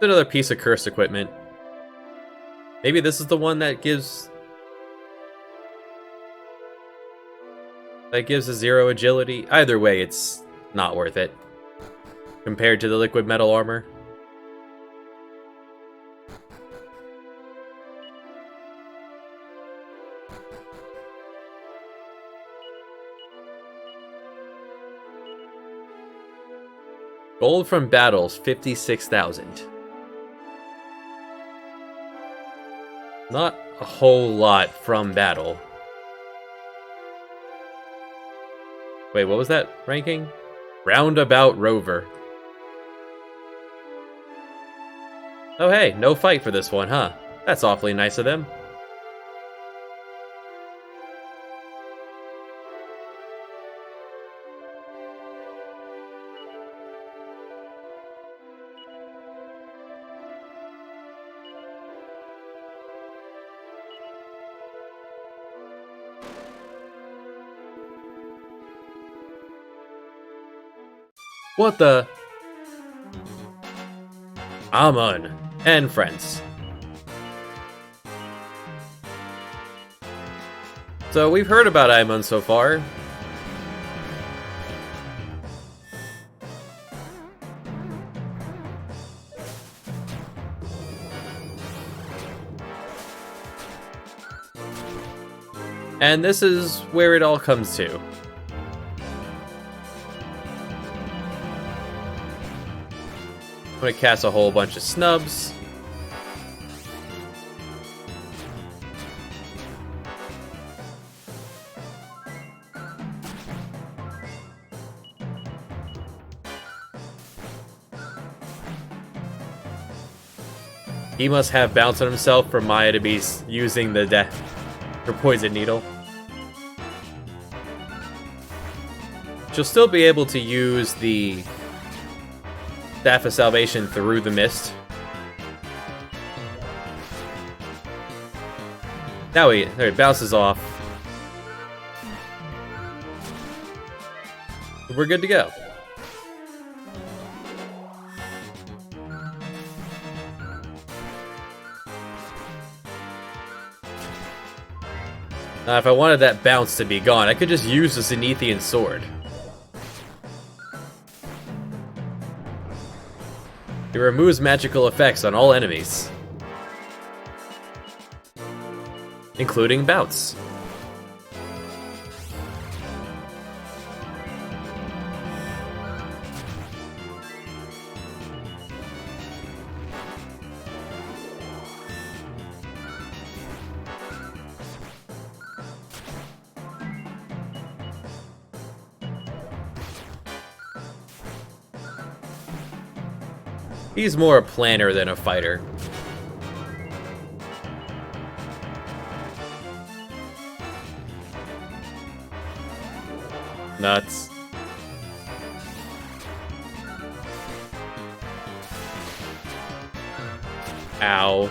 Another piece of cursed equipment. Maybe this is the one that gives a 0 agility. Either way, it's not worth it compared to the liquid metal armor. Gold from battles, 56,000. Not a whole lot from battle. Wait, what was that ranking? Roundabout Rover. Oh hey, no fight for this one, huh? That's awfully nice of them. What the? Amon and friends. So we've heard about Amon so far. And this is where it all comes to. I'm gonna cast a whole bunch of snubs. He must have bounced on himself for Maya to be using the her poison needle. She'll still be able to use the Staff of Salvation through the mist. Now there it bounces off. We're good to go. Now, if I wanted that bounce to be gone, I could just use the Zenithian sword. It removes magical effects on all enemies, including bouts. He's more a planner than a fighter. Nuts. Ow.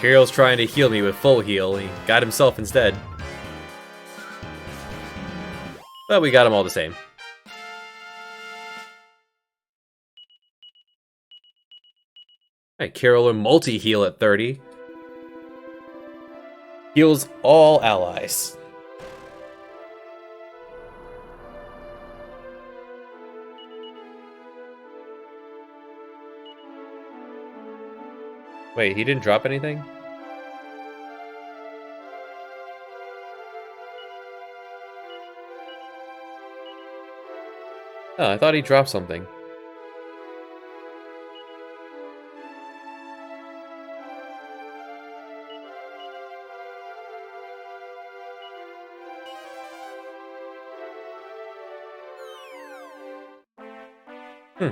Kirill's trying to heal me with full heal. He got himself instead. But we got him all the same. Alright, Carol will multi-heal at 30. Heals all allies. Wait, he didn't drop anything? Oh, I thought he dropped something. Hmm.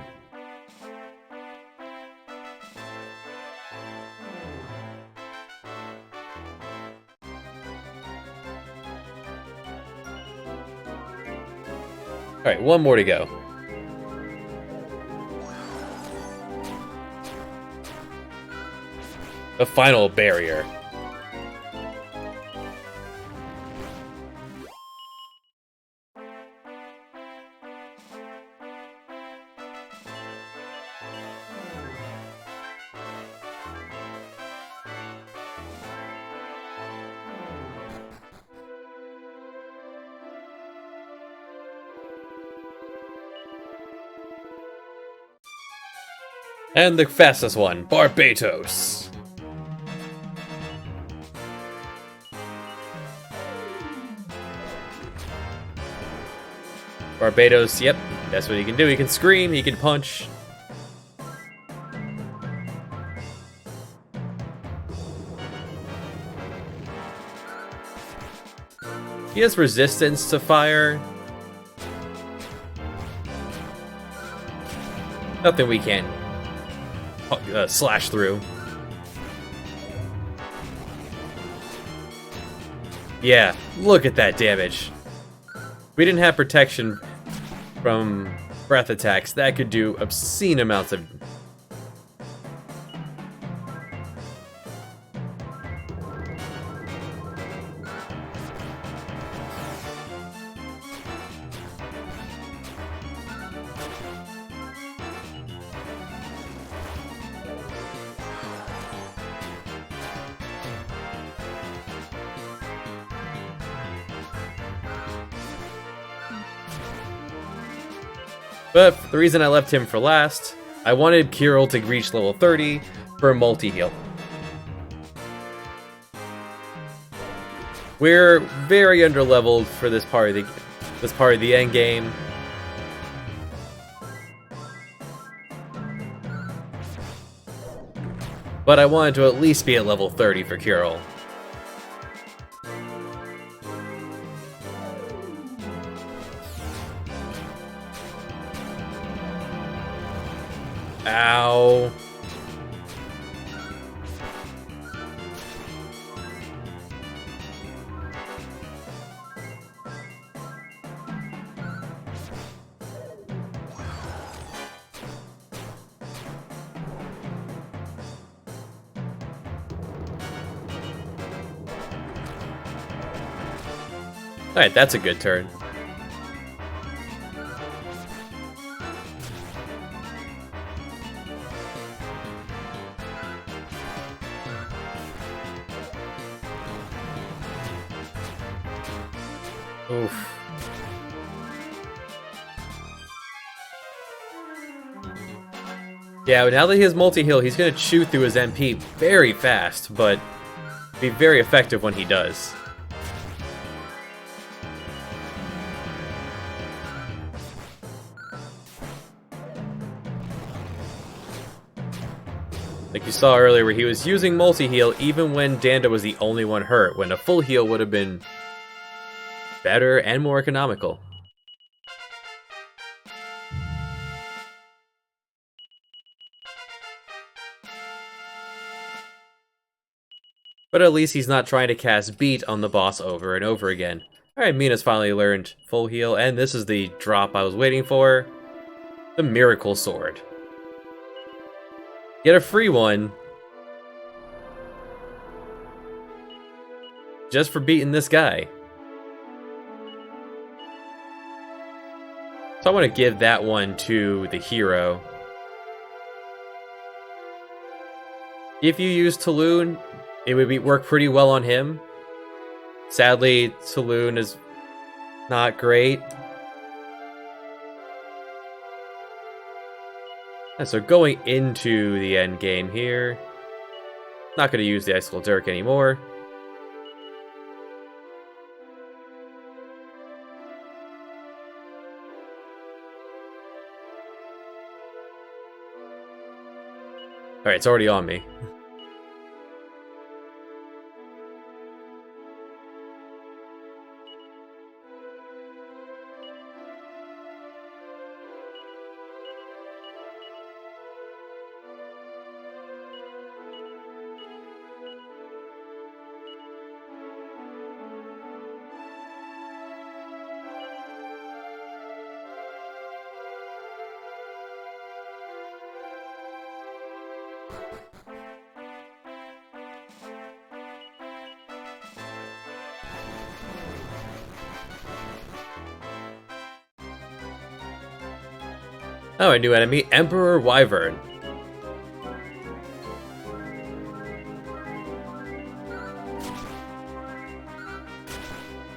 Alright, one more to go. The final barrier. And the fastest one, Barbatos. Barbatos, yep, that's what he can do. He can scream, he can punch. He has resistance to fire. Nothing we can't slash through. Yeah, look at that damage. We didn't have protection from breath attacks. That could do obscene amounts of... But the reason I left him for last, I wanted Kirill to reach level 30 for a multi-heal. We're very underleveled for this part of the end game. But I wanted to at least be at level 30 for Kirill. Ow. Alright, that's a good turn. Oof. Yeah, now that he has multi-heal, he's gonna chew through his MP very fast, but be very effective when he does. Like you saw earlier where he was using multi-heal even when Danda was the only one hurt, when a full heal would have been better and more economical. But at least he's not trying to cast Beat on the boss over and over again. Alright, Mina's finally learned full heal, and this is the drop I was waiting for. The Miracle Sword. Get a free one. Just for beating this guy. So I want to give that one to the hero. If you use Taloon, it would work pretty well on him. Sadly, Taloon is not great. And so going into the end game here, not going to use the Icicle Dirk anymore. Alright, it's already on me. Oh, a new enemy, Emperor Wyvern.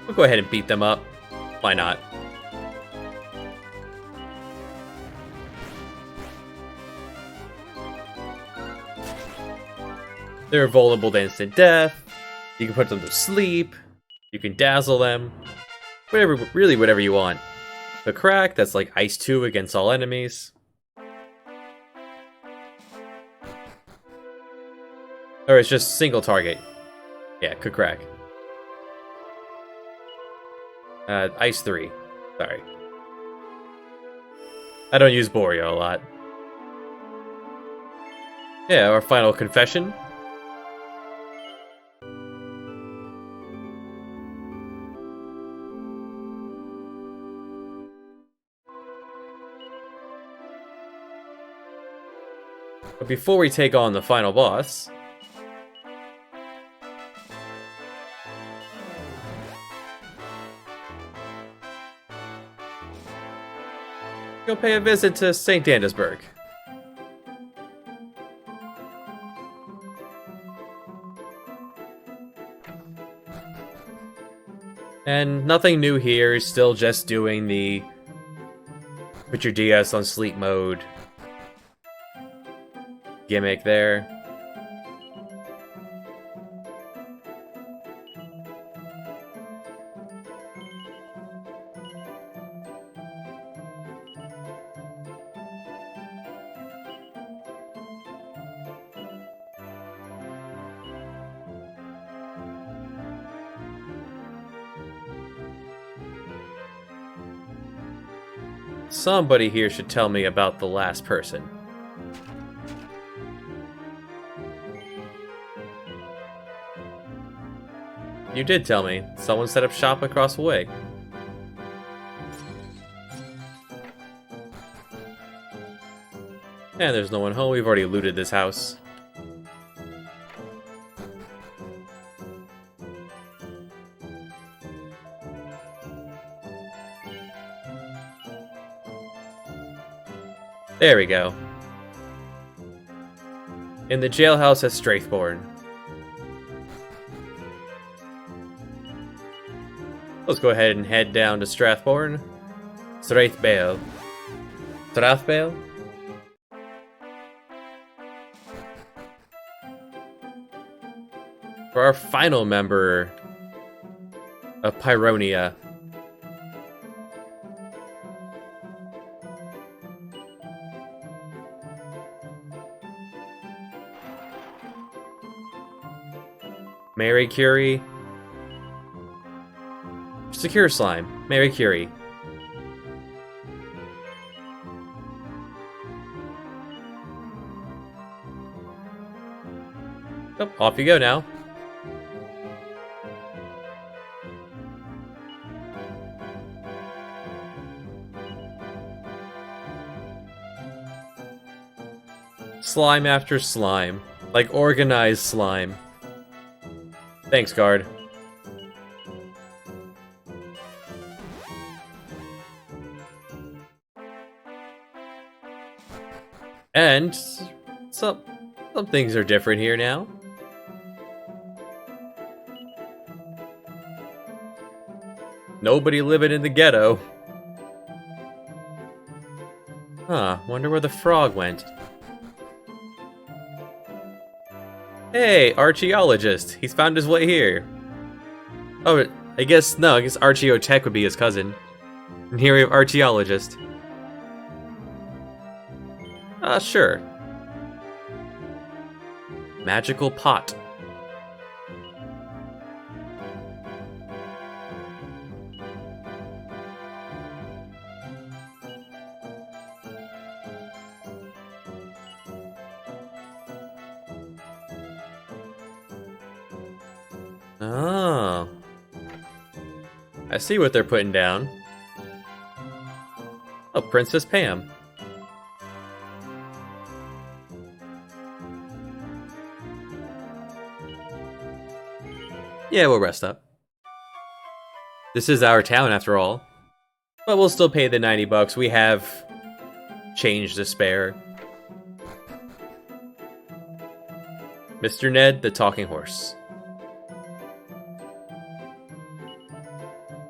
We'll go ahead and beat them up. Why not? They're vulnerable to instant death. You can put them to sleep. You can dazzle them. Really whatever you want. The crack, that's like Ice 2 against all enemies. Or it's just single target. Yeah, could crack. Ice 3. Sorry. I don't use Boreal a lot. Yeah, our final confession. But before we take on the final boss, go pay a visit to St. Dandesburg. And nothing new here, still just doing the put your DS on sleep mode gimmick there. Somebody here should tell me about the last person. You did tell me. Someone set up shop across the way. And there's no one home. We've already looted this house. There we go. In the jailhouse at Strathbourne. Let's go ahead and head down to Strathbourne. Strathbale. Strathbale? For our final member of Pyronia. Mary Curie. Secure Slime. Mary Curie. Oh, off you go now. Slime after slime. Like organized slime. Thanks, guard. And what's up? Some things are different here now. Nobody living in the ghetto. Huh, wonder where the frog went. Hey, archaeologist. He's found his way here. Oh, I guess Archaeotech would be his cousin. And here we have archaeologist. Sure. Magical pot. Oh. I see what they're putting down. Oh, Princess Pam. Yeah, we'll rest up. This is our town after all. But we'll still pay the 90 bucks. We have change to spare. Mr. Ned, the talking horse.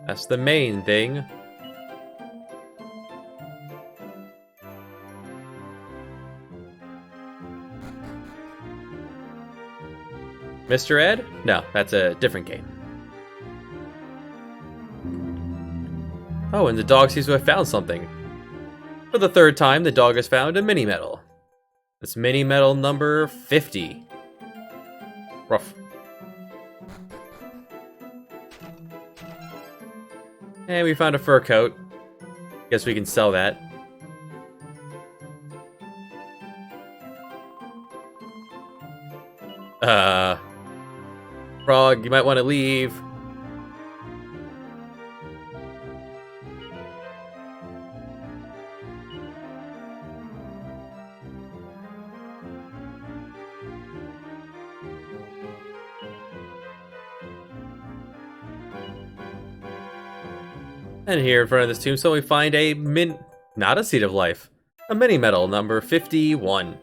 That's the main thing. Mr. Ed? No, that's a different game. Oh, and the dog seems to have found something. For the third time, the dog has found a mini medal. It's mini medal number 50. Rough. And we found a fur coat. Guess we can sell that. Frog, you might want to leave. And here in front of this tombstone we find a not a seed of life. A mini medal number 51.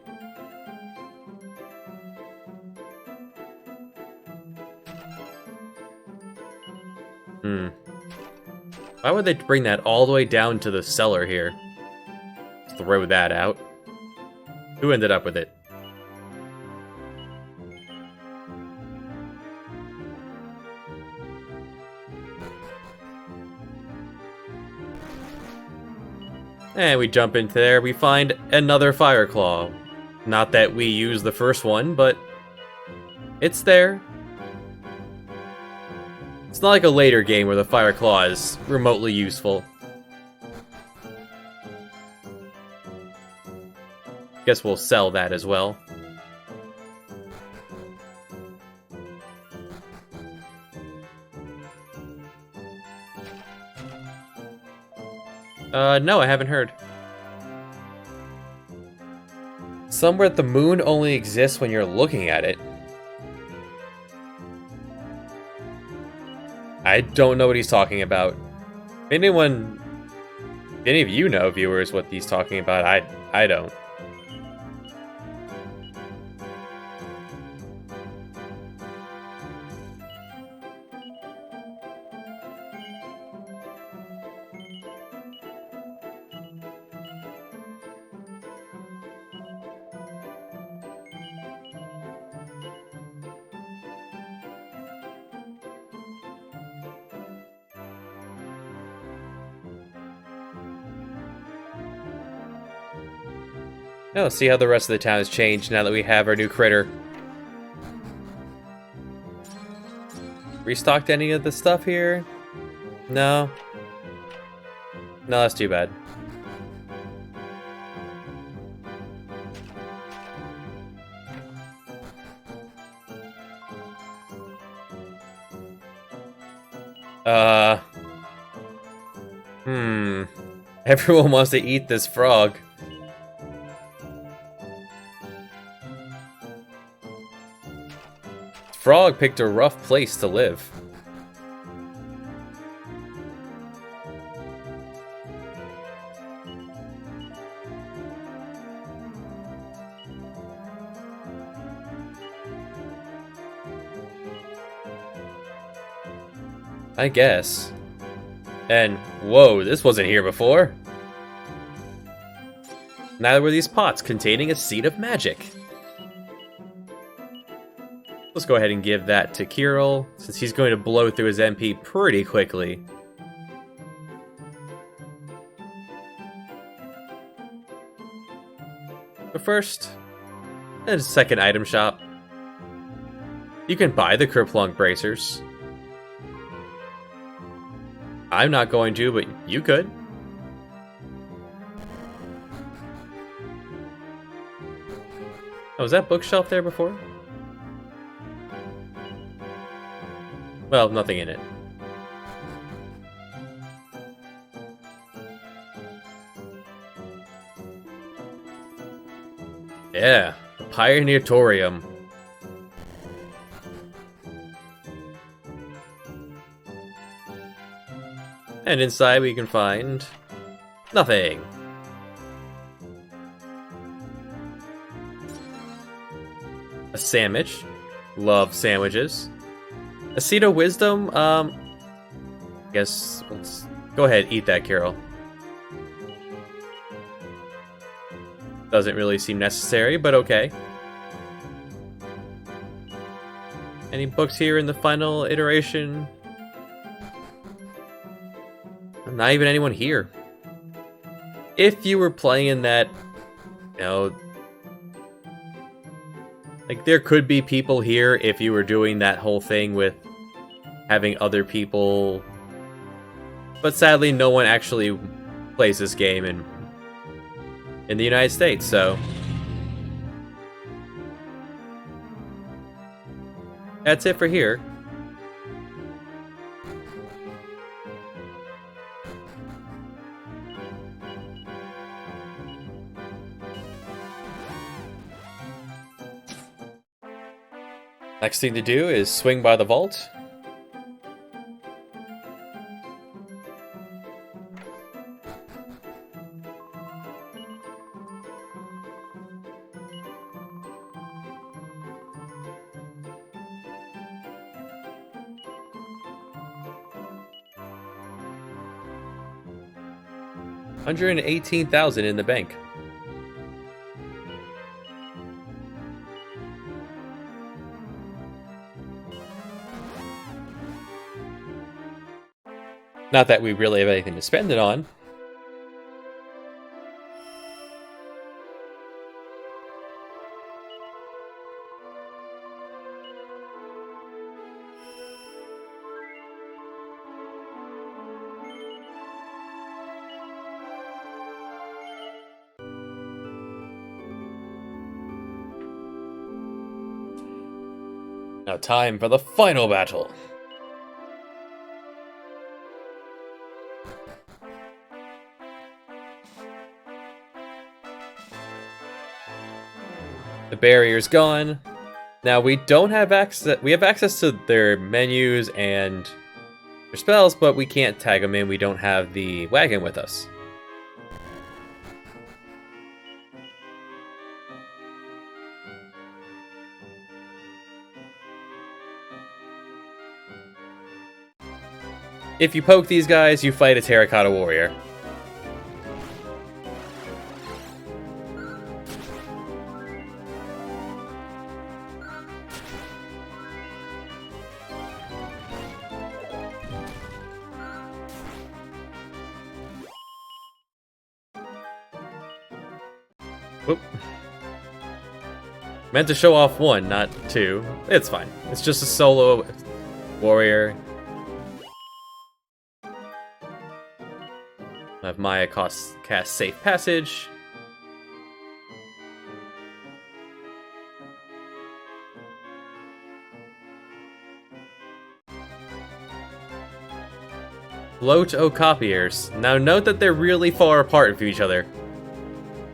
Why would they bring that all the way down to the cellar here? Throw that out. Who ended up with it? And we jump into there, we find another fire claw. Not that we use the first one, but it's there. It's not like a later game where the fire claw is remotely useful. Guess we'll sell that as well. No, I haven't heard. Somewhere the moon only exists when you're looking at it. I don't know what he's talking about. If any of you know, viewers, what he's talking about, I don't. Now let's see how the rest of the town has changed now that we have our new critter. Restocked any of the stuff here? No. No, that's too bad. Everyone wants to eat this frog. Frog picked a rough place to live. I guess. And, whoa, this wasn't here before. Neither were these pots containing a seed of magic. Let's go ahead and give that to Kirill, since he's going to blow through his MP pretty quickly. But first, there's a second item shop. You can buy the Kerplunk bracers. I'm not going to, but you could. Oh, was that bookshelf there before? Well, nothing in it. Yeah, the Pioneeratorium. And inside we can find nothing. A sandwich. Love sandwiches. A seed of wisdom. Guess let's go ahead, eat that, Carol. Doesn't really seem necessary, but okay. Any books here in the final iteration? Not even anyone here. If you were playing in that, you know, like there could be people here if you were doing that whole thing with having other people, but sadly no one actually plays this game in the United States, so that's it for here. Next thing to do is swing by the vault. $118,000 in the bank. Not that we really have anything to spend it on. Now time for the final battle. The barrier's gone. Now we don't have access. We have access to their menus and their spells, but we can't tag them in. We don't have the wagon with us. If you poke these guys, you fight a terracotta warrior. Whoop. Meant to show off one, not two. It's fine. It's just a solo warrior. I have Maya cast Safe Passage. Float O copiers. Now note that they're really far apart from each other.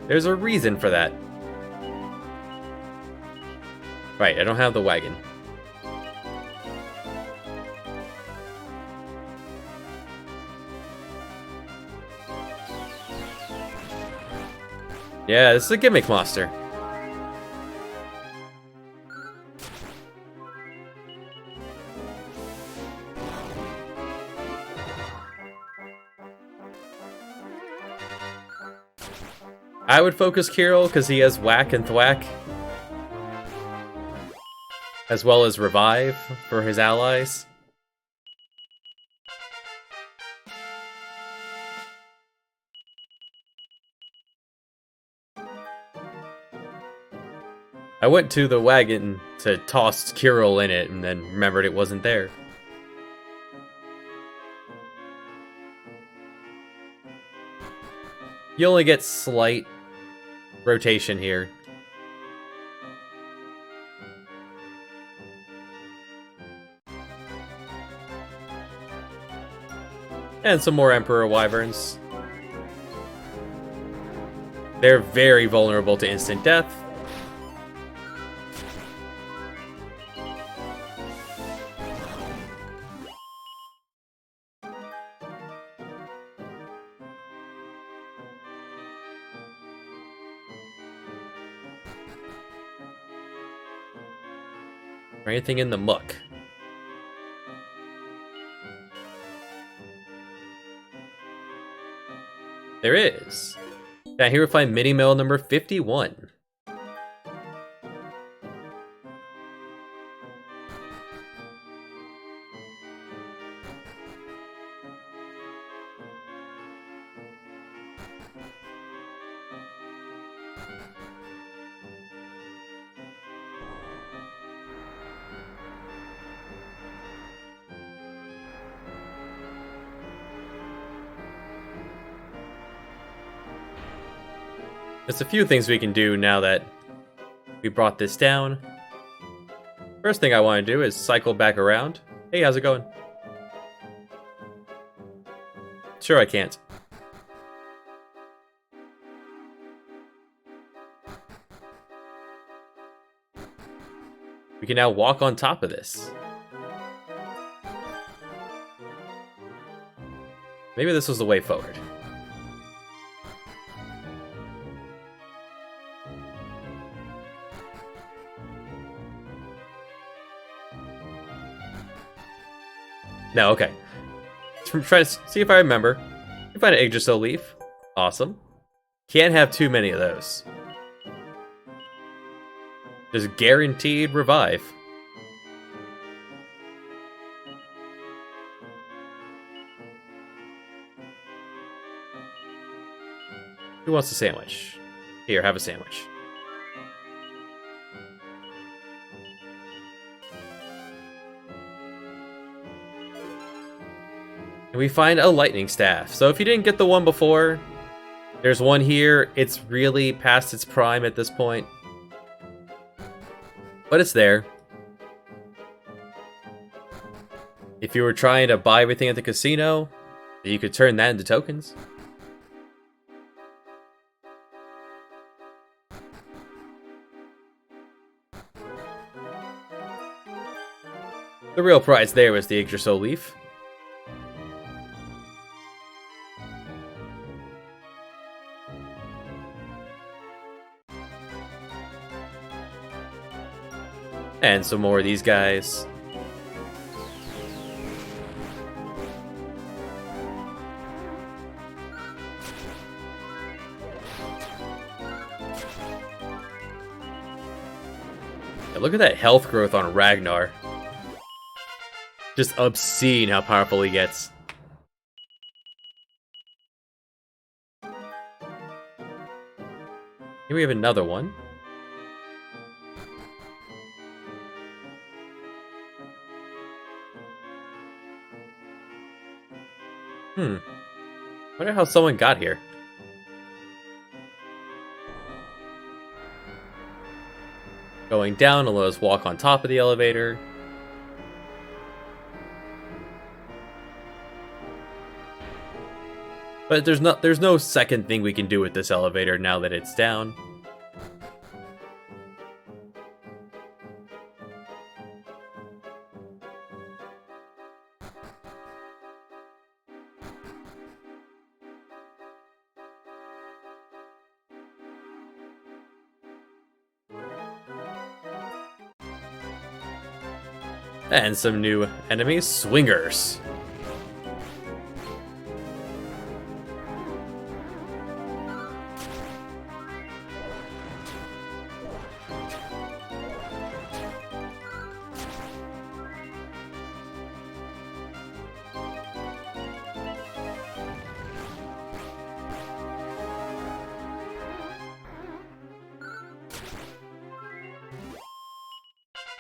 There's a reason for that. Right, I don't have the wagon. Yeah, this is a gimmick monster. I would focus Kirill because he has Whack and Thwack, as well as Revive for his allies. I went to the wagon to toss Kirill in it and then remembered it wasn't there. You only get slight rotation here. And some more Emperor Wyverns. They're very vulnerable to instant death. Or anything in the muck. There is. Now here we find mini mill number 51. There's a few things we can do now that we brought this down. First thing I want to do is cycle back around. Hey, how's it going? Sure, I can't. We can now walk on top of this. Maybe this was the way forward. No, okay. Try to see if I remember. You find an Yggdrasil leaf. Awesome. Can't have too many of those. There's guaranteed revive. Who wants a sandwich? Here, have a sandwich. And we find a lightning staff. So if you didn't get the one before, there's one here. It's really past its prime at this point. But it's there. If you were trying to buy everything at the casino, you could turn that into tokens. The real prize there was the Yggdrasil leaf. And some more of these guys. Yeah, look at that health growth on Ragnar. Just obscene how powerful he gets. Here we have another one. Wonder how someone got here. Going down will let us walk on top of the elevator. But there's no second thing we can do with this elevator now that it's down. And some new enemies, swingers.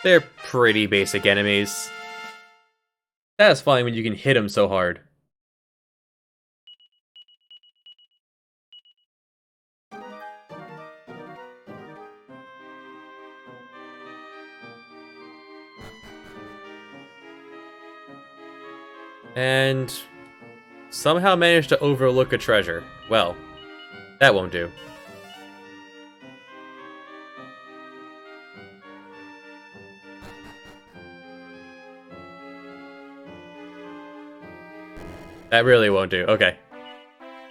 They're pretty basic enemies. That's fine when you can hit them so hard. And somehow managed to overlook a treasure. Well, that won't do. That really won't do. Okay.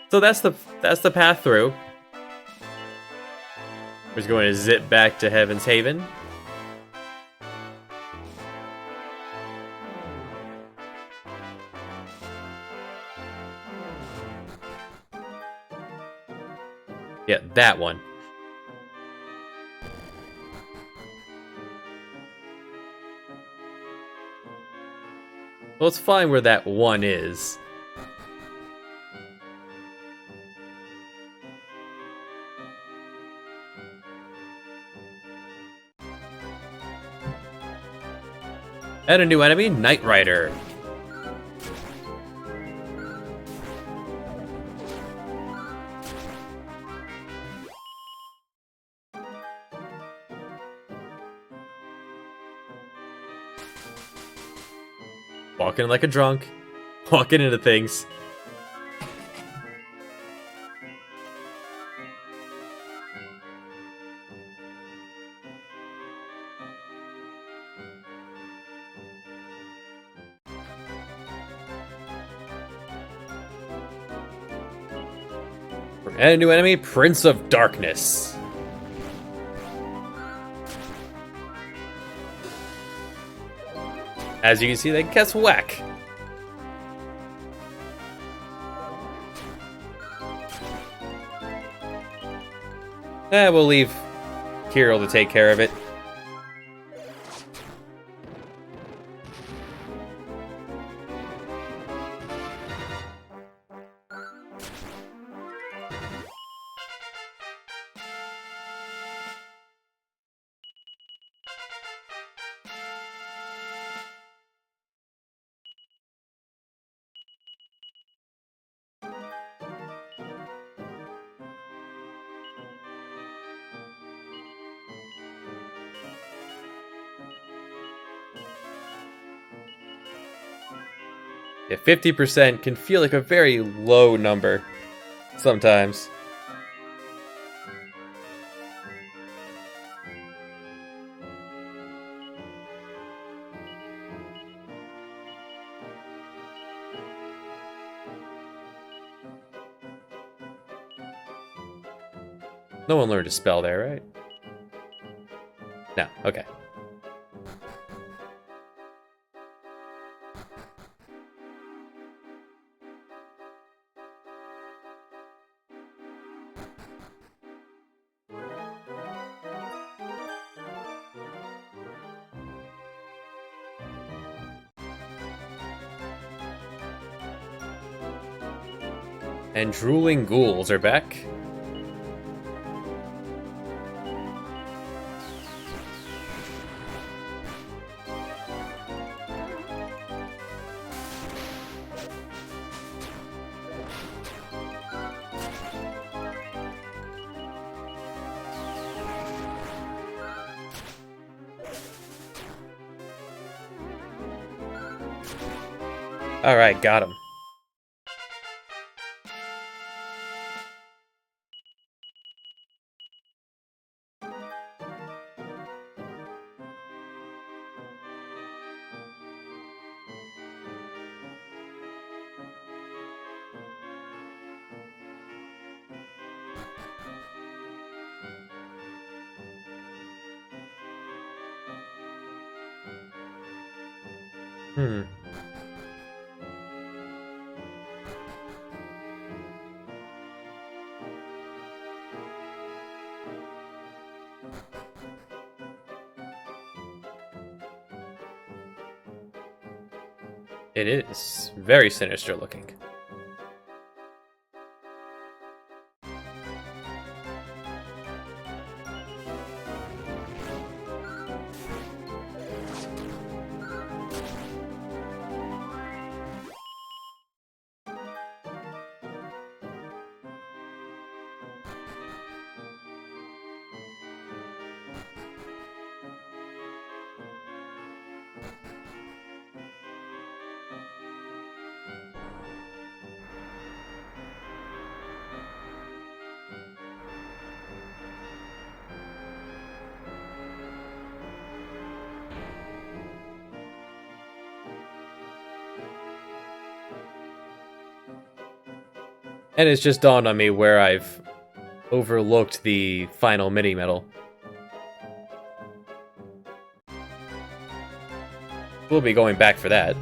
So that's the path through. We're just going to zip back to Heaven's Haven. Yeah, that one. Well, let's find where that one is. And a new enemy, Knight Rider. Walking like a drunk. Walking into things. And a new enemy, Prince of Darkness. As you can see, they catch whack. We'll leave Kirill to take care of it. Yeah, 50% can feel like a very low number sometimes. No one learned a spell there, right? No, okay. And drooling ghouls are back. Alright, got him. Hmm. It is very sinister looking. And it's just dawned on me where I've overlooked the final mini medal. We'll be going back for that.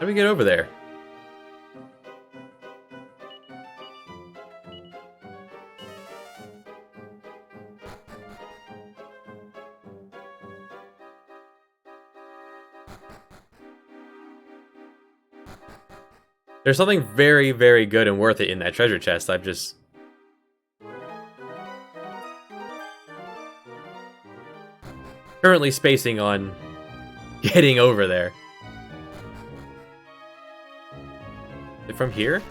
How do we get over there? There's something very, very good and worth it in that treasure chest. I'm just... currently spacing on getting over there. Is it from here?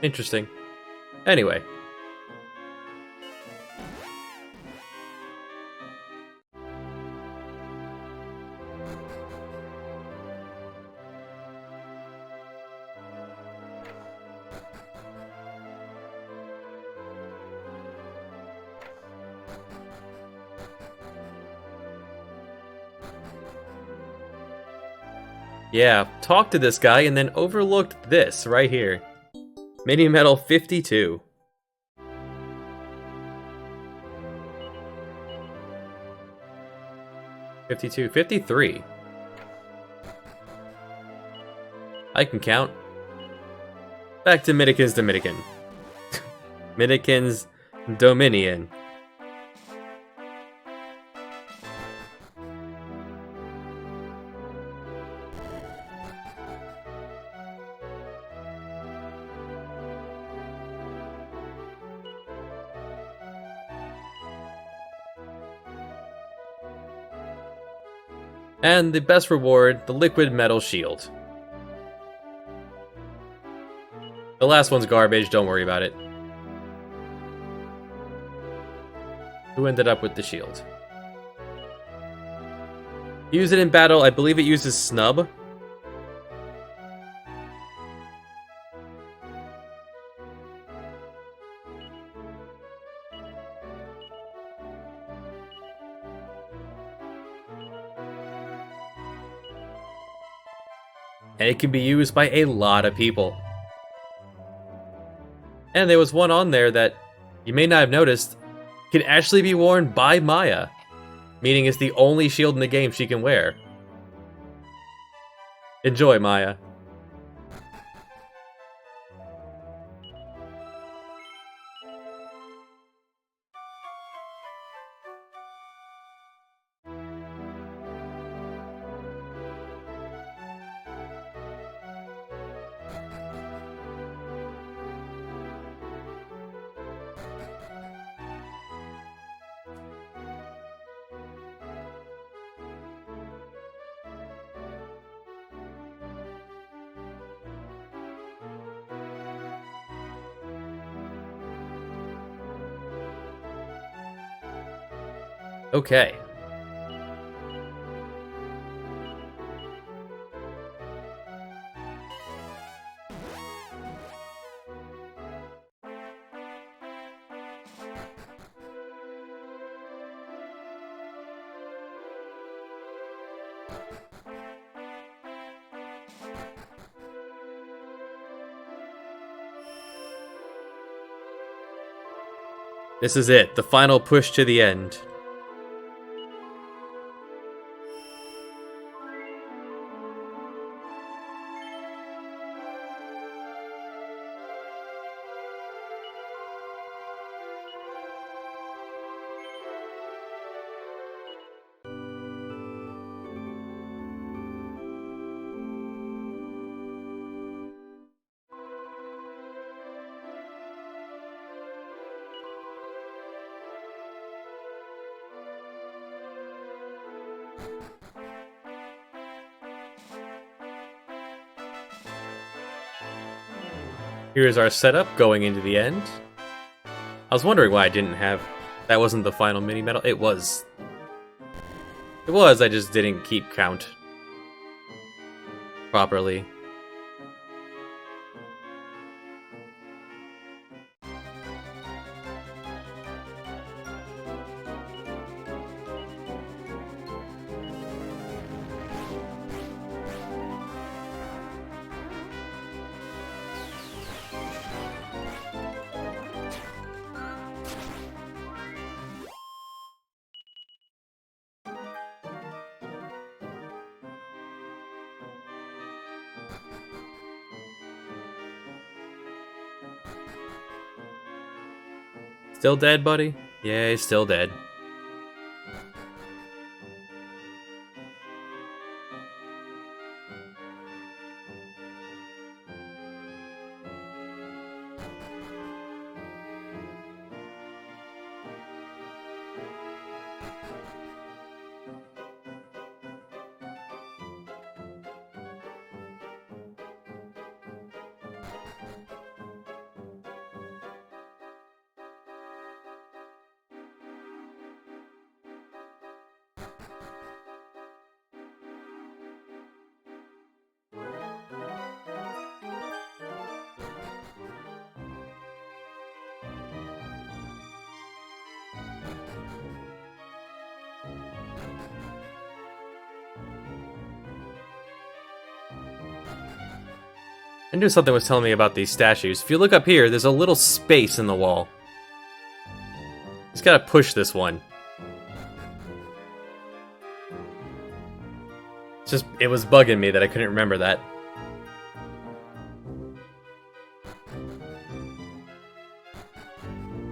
Interesting. Anyway. Yeah, talked to this guy and then overlooked this right here. Mini Medal 52. $52, $53. I can count. Back to Minikin's Dominican. Minikin's Dominion. And the best reward, the liquid metal shield. The last one's garbage, don't worry about it. Who ended up with the shield? Use it in battle, I believe it uses snub. And it can be used by a lot of people. And there was one on there that you may not have noticed can actually be worn by Maya, meaning it's the only shield in the game she can wear. Enjoy, Maya. Okay. This is it, the final push to the end. Here's our setup going into the end. I was wondering why I didn't have... That wasn't the final mini medal. It was. It was, I just didn't keep count properly. Still dead, buddy? Yeah, he's still dead. I knew something was telling me about these statues. If you look up here, there's a little space in the wall. Just gotta push this one. It was bugging me that I couldn't remember that.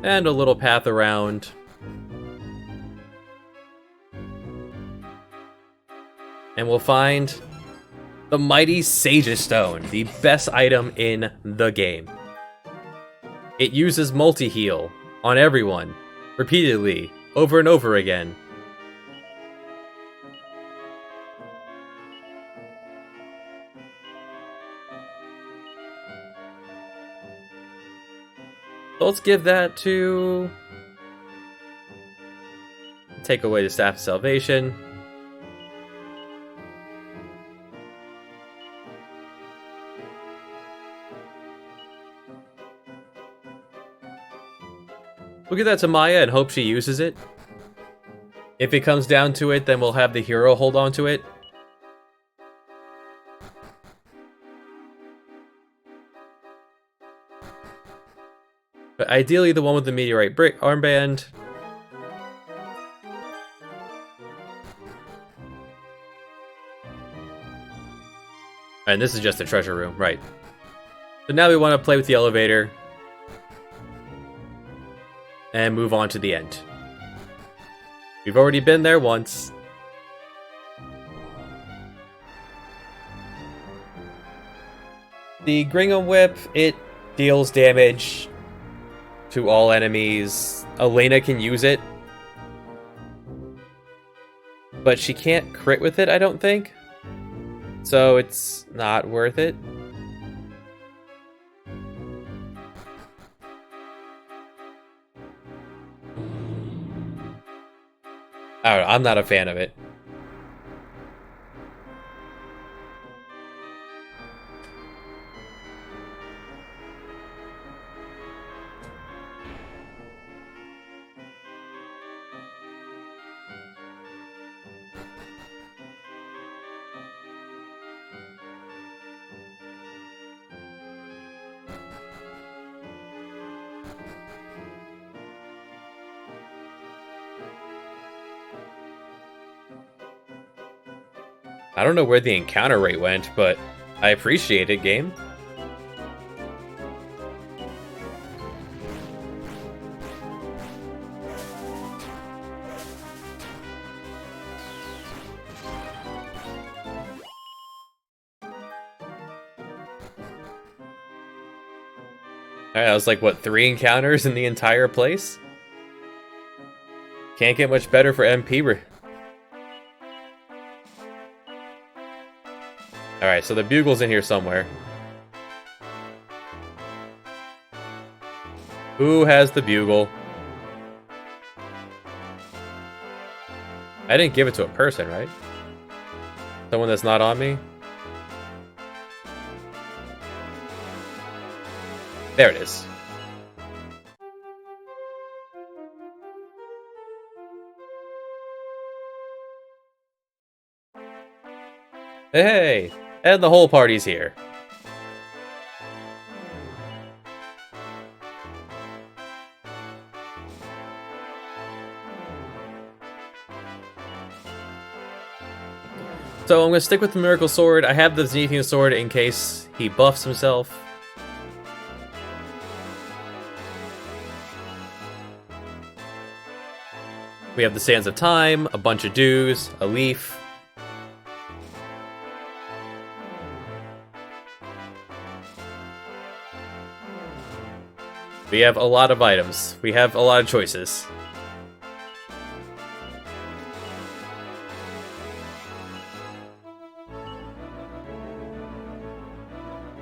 And a little path around. And we'll find the mighty Sage's Stone, the best item in the game. It uses multi-heal on everyone, repeatedly, over and over again. So let's give that to... Take away the Staff of Salvation. We'll give that to Maya and hope she uses it. If it comes down to it, then we'll have the hero hold on to it. But ideally, the one with the meteorite brick armband. And this is just a treasure room, right. So now we want to play with the elevator. And move on to the end. We've already been there once. The Gringham Whip, it deals damage to all enemies. Elena can use it. But she can't crit with it, I don't think. So it's not worth it. I don't know, I'm not a fan of it. I don't know where the encounter rate went, but I appreciate it, game. Alright, that was like, what, 3 encounters in the entire place? Can't get much better for MP. Alright, so the bugle's in here somewhere. Who has the bugle? I didn't give it to a person, right? Someone that's not on me? There it is. Hey! And the whole party's here. So I'm going to stick with the Miracle Sword. I have the Zenithian Sword in case he buffs himself. We have the Sands of Time, a bunch of dews, a leaf. We have a lot of items. We have a lot of choices.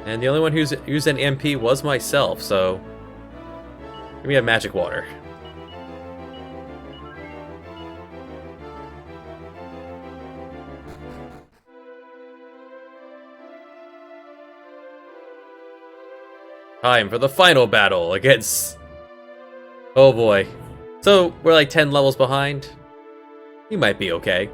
And the only one who's used an MP was myself, so give me a magic water. Time for the final battle against... Oh boy. So, we're like 10 levels behind. You might be okay.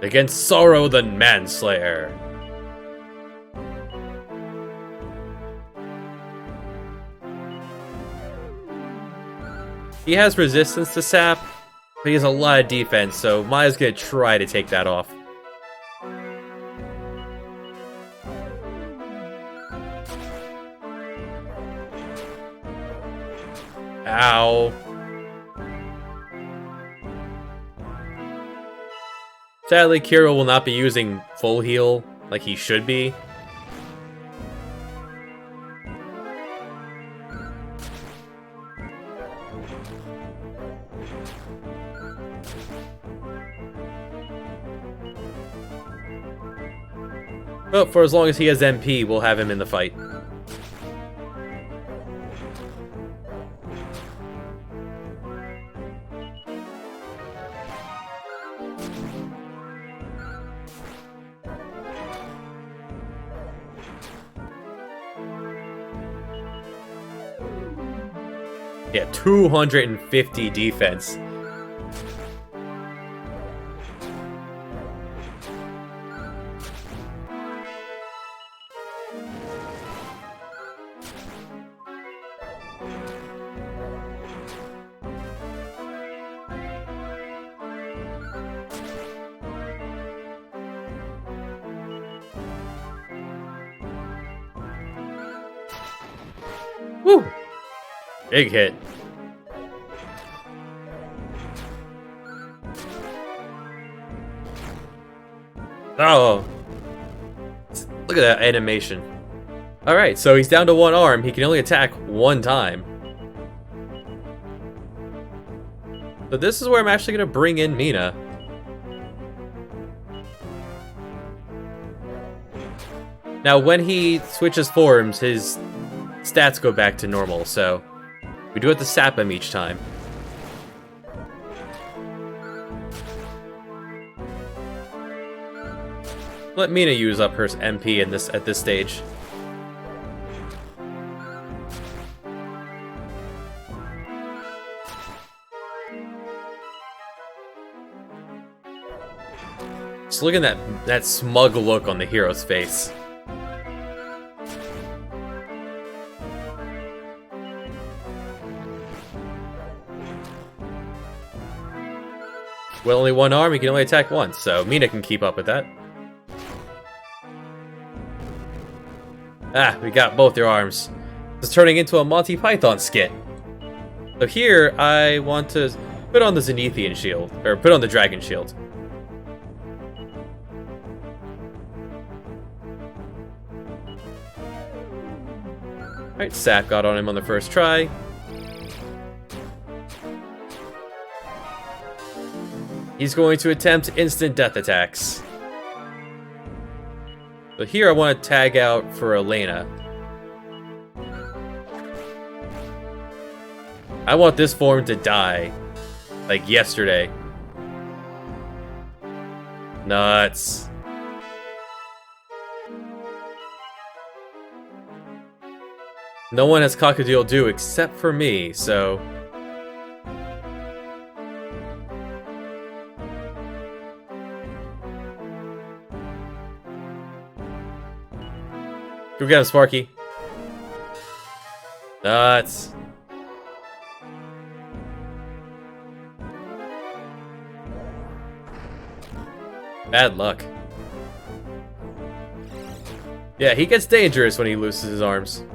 Against Psaro the Manslayer. He has resistance to sap, but he has a lot of defense, so Maya's gonna try to take that off. Ow. Sadly, Kiro will not be using full heal like he should be. But for as long as he has MP, we'll have him in the fight. Yeah, 250 defense. Woo! Big hit. Oh! Look at that animation. Alright, so he's down to one arm. He can only attack one time. So this is where I'm actually going to bring in Mina. Now, when he switches forms, his stats go back to normal, so we do have to sap him each time. Let Mina use up her MP at this stage. Just look at that smug look on the hero's face. With only one arm, he can only attack once, so Mina can keep up with that. Ah, we got both your arms. It's turning into a Monty Python skit. So here, I want to put on the Zenithian shield, or put on the Dragon shield. Alright, Sap got on him on the first try. He's going to attempt instant death attacks. But here I want to tag out for Elena. I want this form to die. Like yesterday. Nuts. No one has Cock-a-doodle-doo except for me, so... Go get him, Sparky. Nuts. Bad luck. Yeah, he gets dangerous when he loses his arms.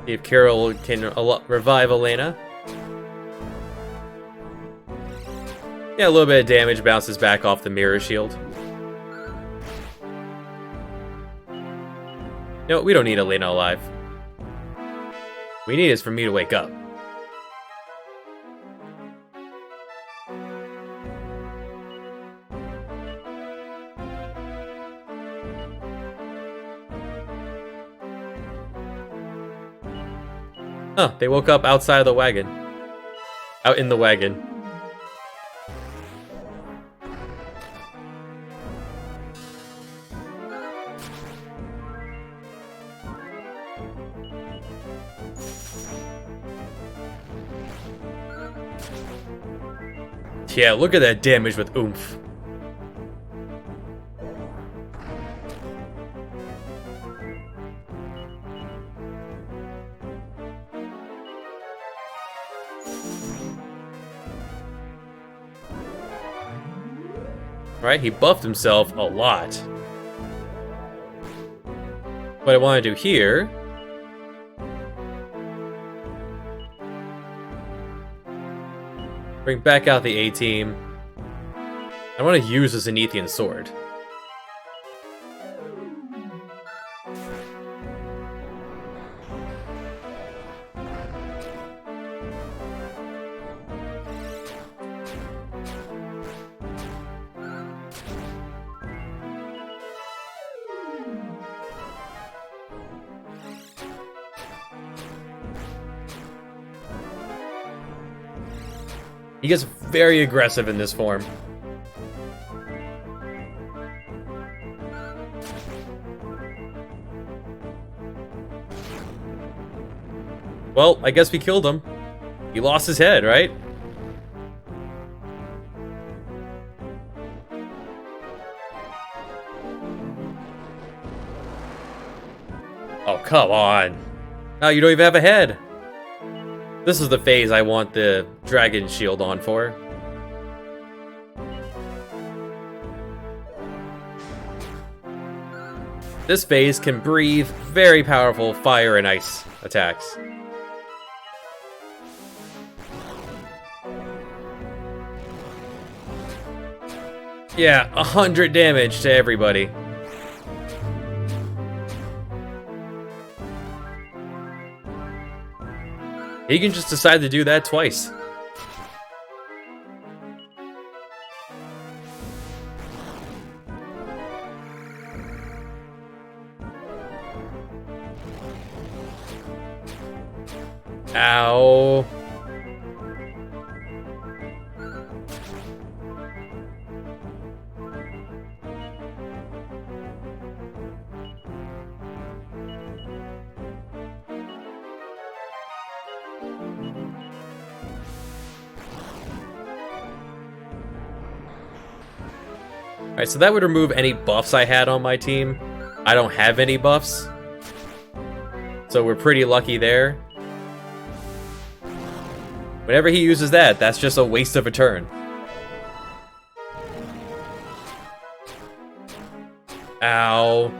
See if Carol can revive Elena. Yeah, a little bit of damage bounces back off the mirror shield. No, we don't need Elena alive. What we need is for me to wake up. Huh, they woke up outside of the wagon. Out in the wagon. Yeah, look at that damage with oomph. Right, he buffed himself a lot. What I want to do here... bring back out the A-team. I want to use the Zenithian sword. He gets very aggressive in this form. Well, I guess we killed him. He lost his head, right? Oh, come on. Now you don't even have a head. This is the phase I want the dragon shield on for. This phase can breathe very powerful fire and ice attacks. Yeah, 100 damage to everybody. He can just decide to do that twice. Ow. Alright, so that would remove any buffs I had on my team. I don't have any buffs, so we're pretty lucky there. Whenever he uses that, that's just a waste of a turn. Ow.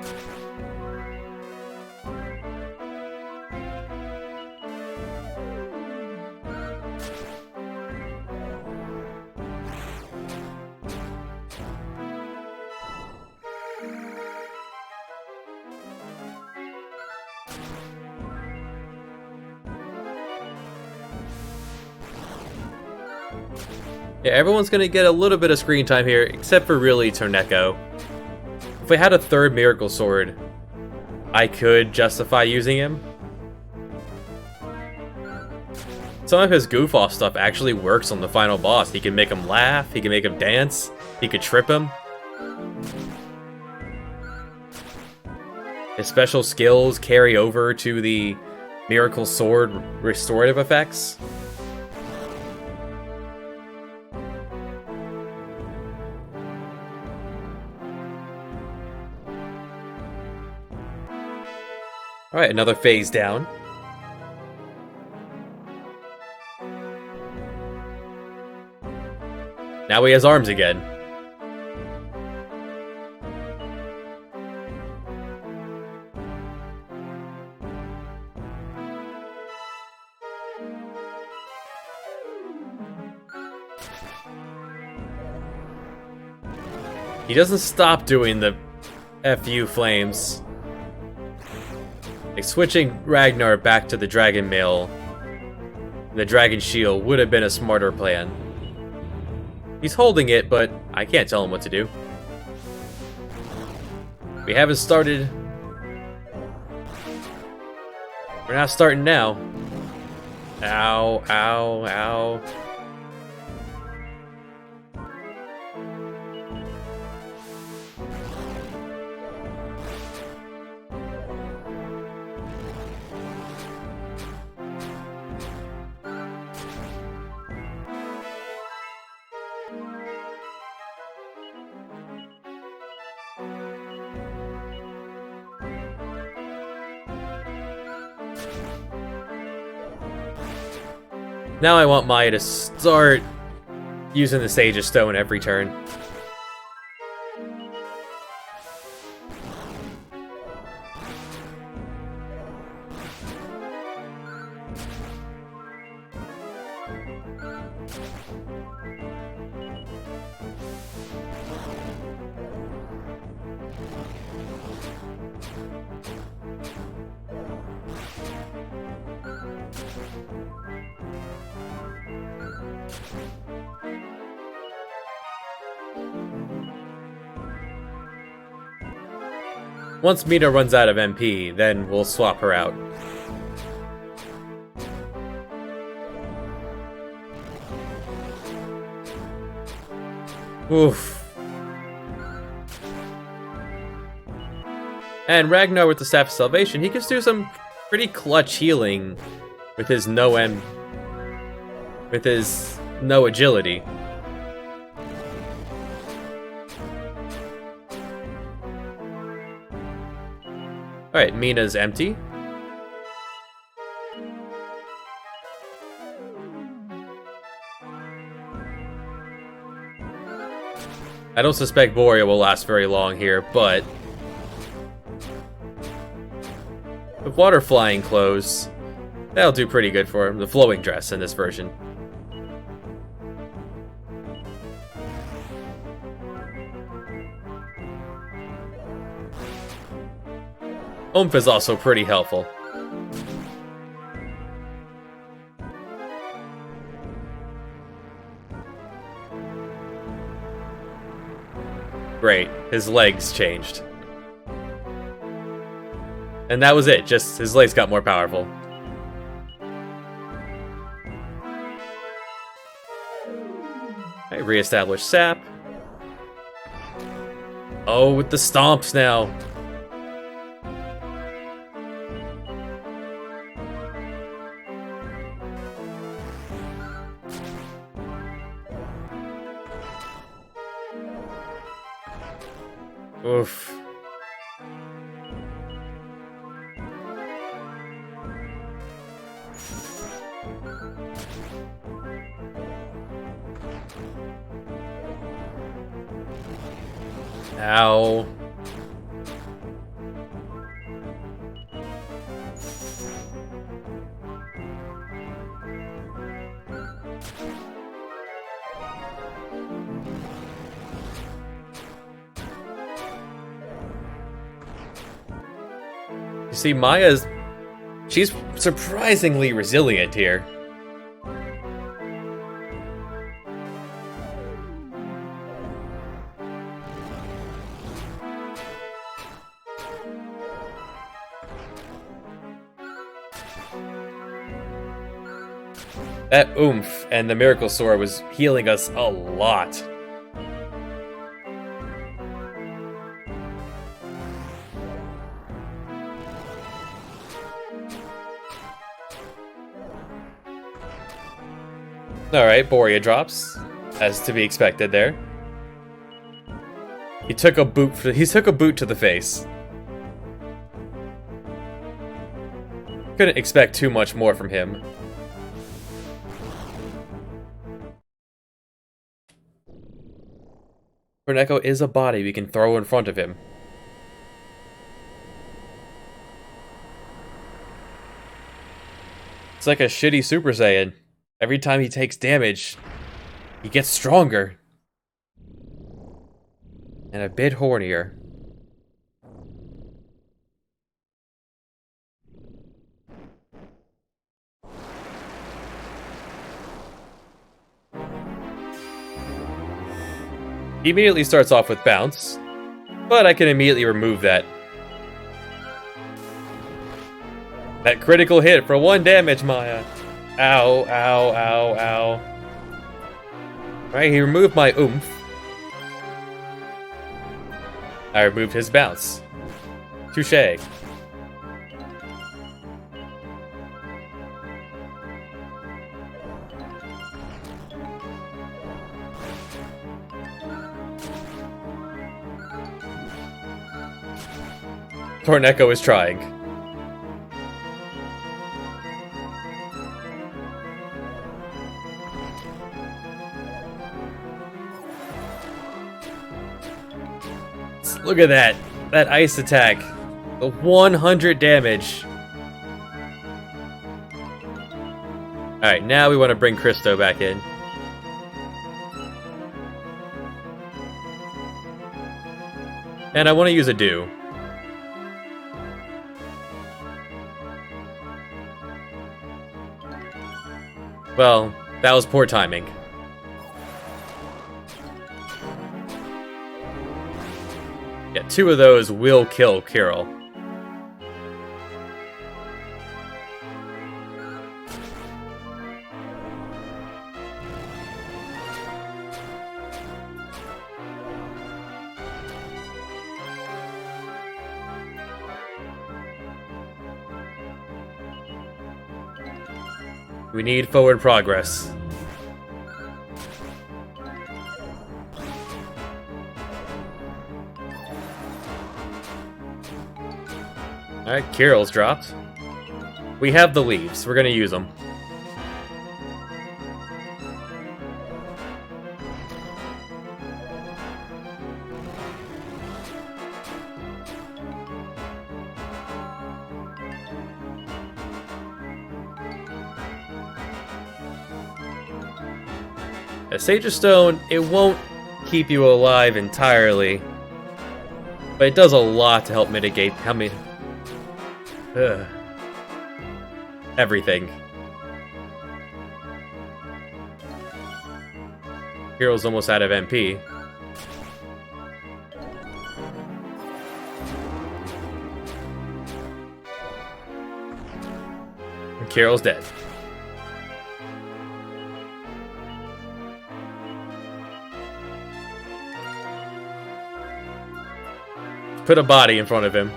Yeah, everyone's gonna get a little bit of screen time here, except for really Torneko. If we had a third Miracle Sword, I could justify using him. Some of his goof-off stuff actually works on the final boss. He can make him laugh, he can make him dance, he could trip him. His special skills carry over to the Miracle Sword restorative effects. Alright, another phase down. Now he has arms again. He doesn't stop doing the FU flames. Like, switching Ragnar back to the Dragon Mail, the Dragon Shield, would have been a smarter plan. He's holding it, but I can't tell him what to do. We haven't started. We're not starting now. Ow, ow, ow. Now I want Maya to start using the Sage of Stone every turn. Once Mina runs out of MP, then we'll swap her out. Oof. And Ragnar with the Staff of Salvation, he can do some pretty clutch healing with his no agility. Alright, Mina's empty. I don't suspect Borea will last very long here, but with water flying clothes, that'll do pretty good for him. The flowing dress in this version. Oomph is also pretty helpful. Great, his legs changed. And that was it, just his legs got more powerful. Alright, reestablish sap. Oh, with the stomps now. Oof. Ow. You see, she's surprisingly resilient here. That oomph and the Miracle Sword was healing us a lot. Alright, Borea drops, as to be expected there. He took a boot to the face. Couldn't expect too much more from him. Torneko is a body we can throw in front of him. It's like a shitty Super Saiyan. Every time he takes damage, he gets stronger. And a bit hornier. He immediately starts off with bounce, but I can immediately remove that. That critical hit for 1 damage, Maya. Ow, ow, ow, ow. Alright, he removed my oomph. I removed his bounce. Touché. Torneko is trying. Look at that. That ice attack. The 100 damage. Alright, now we want to bring Christo back in. And I want to use a do. Well, that was poor timing. Yeah, 2 of those will kill Kirill. We need forward progress. Alright, Kirill's dropped. We have the leaves. We're gonna use them. A Sage Stone, it won't keep you alive entirely, but it does a lot to help mitigate how many. Ugh. Everything. Hero's almost out of MP. And Carol's dead. Put a body in front of him.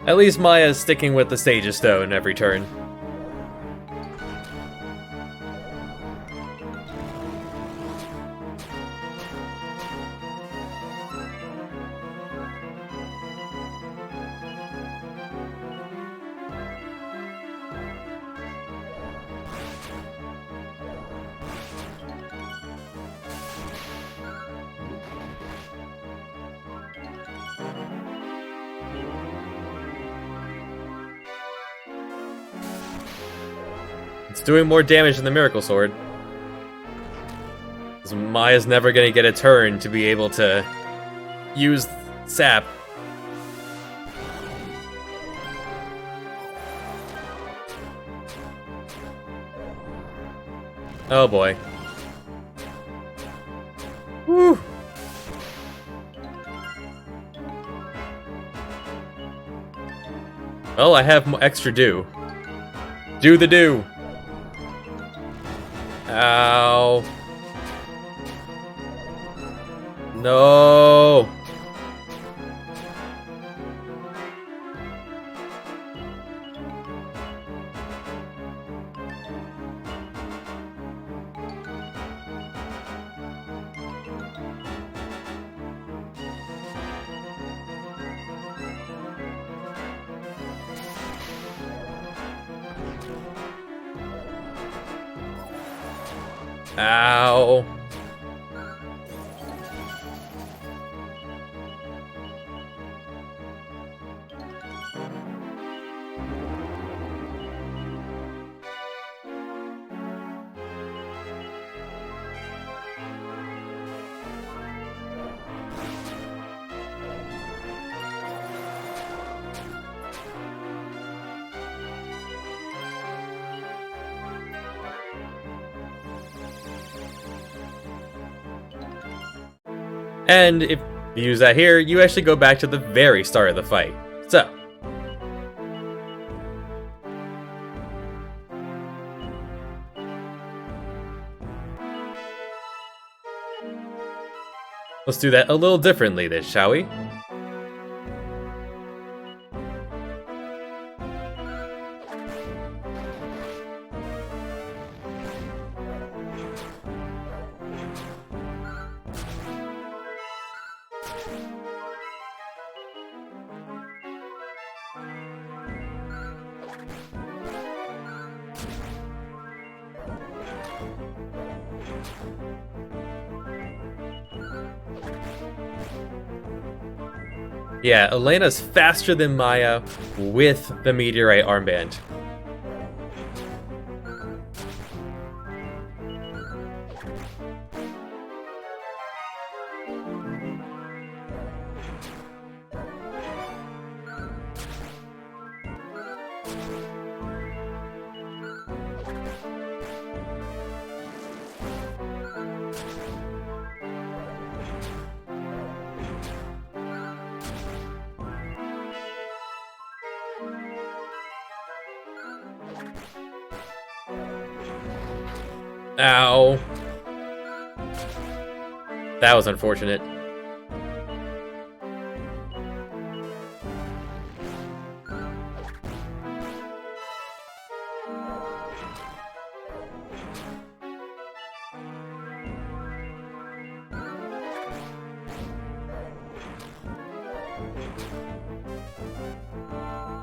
At least Maya's sticking with the Sage's Stone every turn. It's doing more damage than the Miracle Sword. So Maya's never gonna get a turn to be able to use Sap. Oh boy. Woo! Oh, I have extra do. Do the do! Ow. No. Ow. And if you use that here, you actually go back to the very start of the fight. So. Let's do that a little differently then, shall we? Yeah, Elena's faster than Maya with the Meteorite Armband. Ow. That was unfortunate.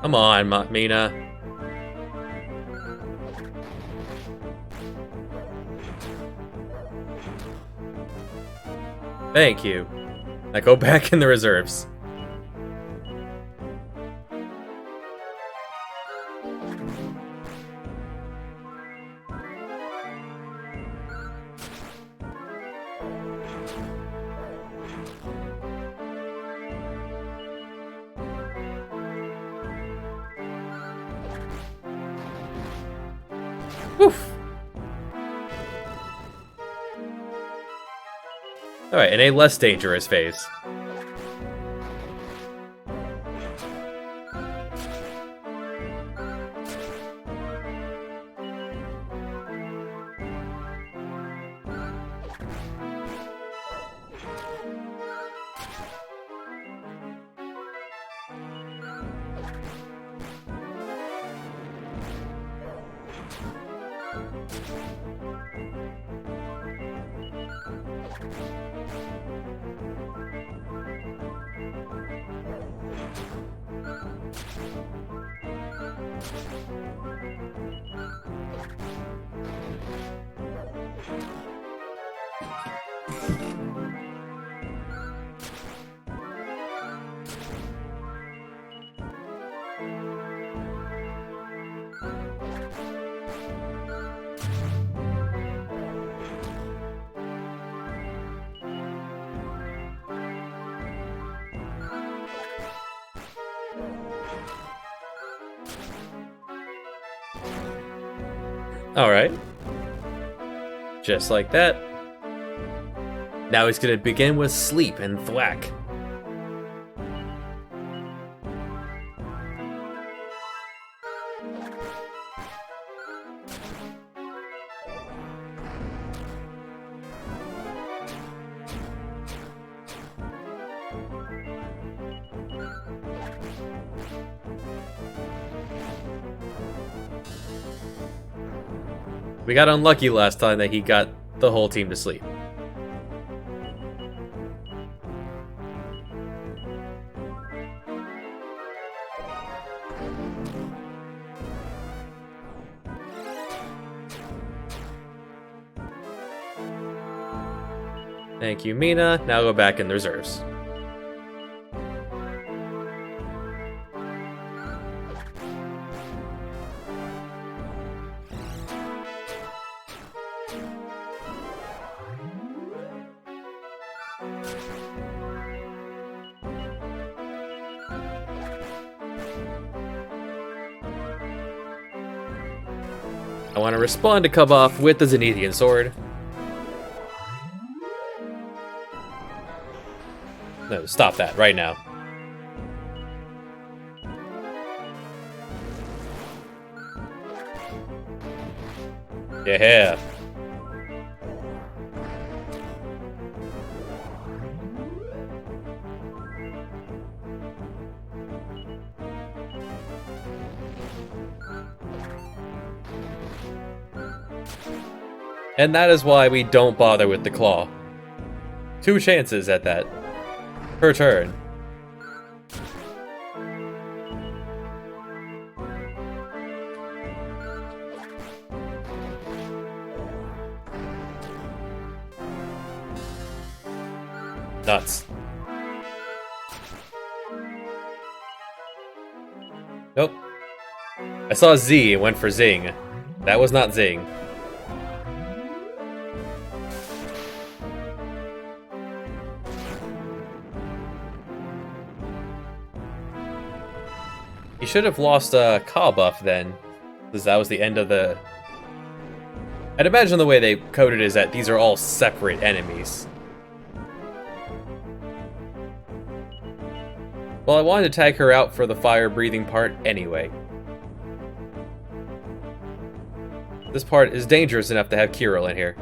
Come on, Mina. Thank you. Now go back in the reserves. Woof. Alright, in a less dangerous phase. Alright. Just like that. Now he's gonna begin with sleep and thwack. We got unlucky last time that he got the whole team to sleep. Thank you, Mina. Now go back in the reserves. I want to respond to Kubov with the Zenithian sword. No, stop that right now. Yeah. And that is why we don't bother with the claw. 2 chances at that per turn. Nuts. Nope. I saw Z and went for Zing. That was not Zing. You should have lost a Ka buff then, because that was the end of the... I'd imagine the way they coded it is that these are all separate enemies. Well, I wanted to tag her out for the fire-breathing part anyway. This part is dangerous enough to have Kirill in here.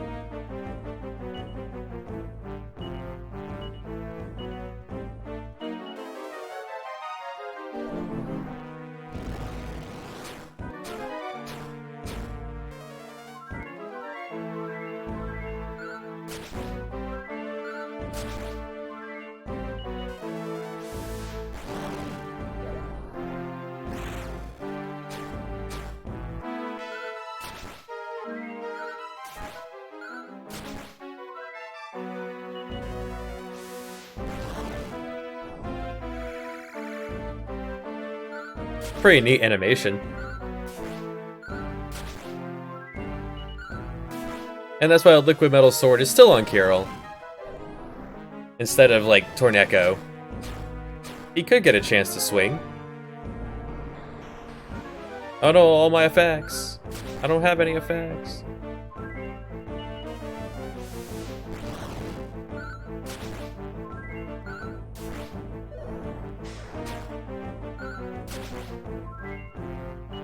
Pretty neat animation. And that's why a liquid metal sword is still on Kirill. Instead of, like, Torneko. He could get a chance to swing. Oh no, all my effects. I don't have any effects.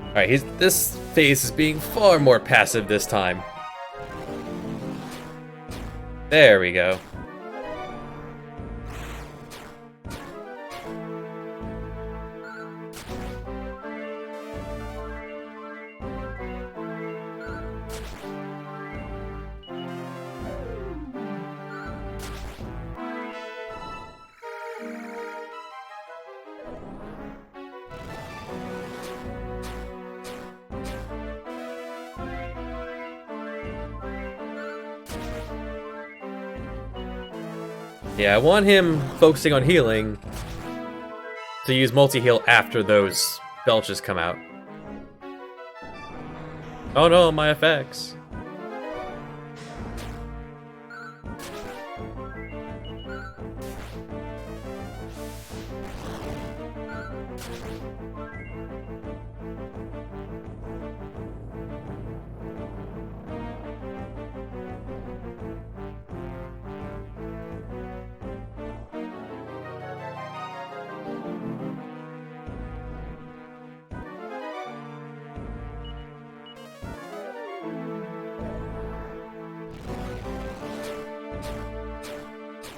Alright, this phase is being far more passive this time. There we go. Yeah, I want him focusing on healing to use multi-heal after those belches come out. Oh no, my effects.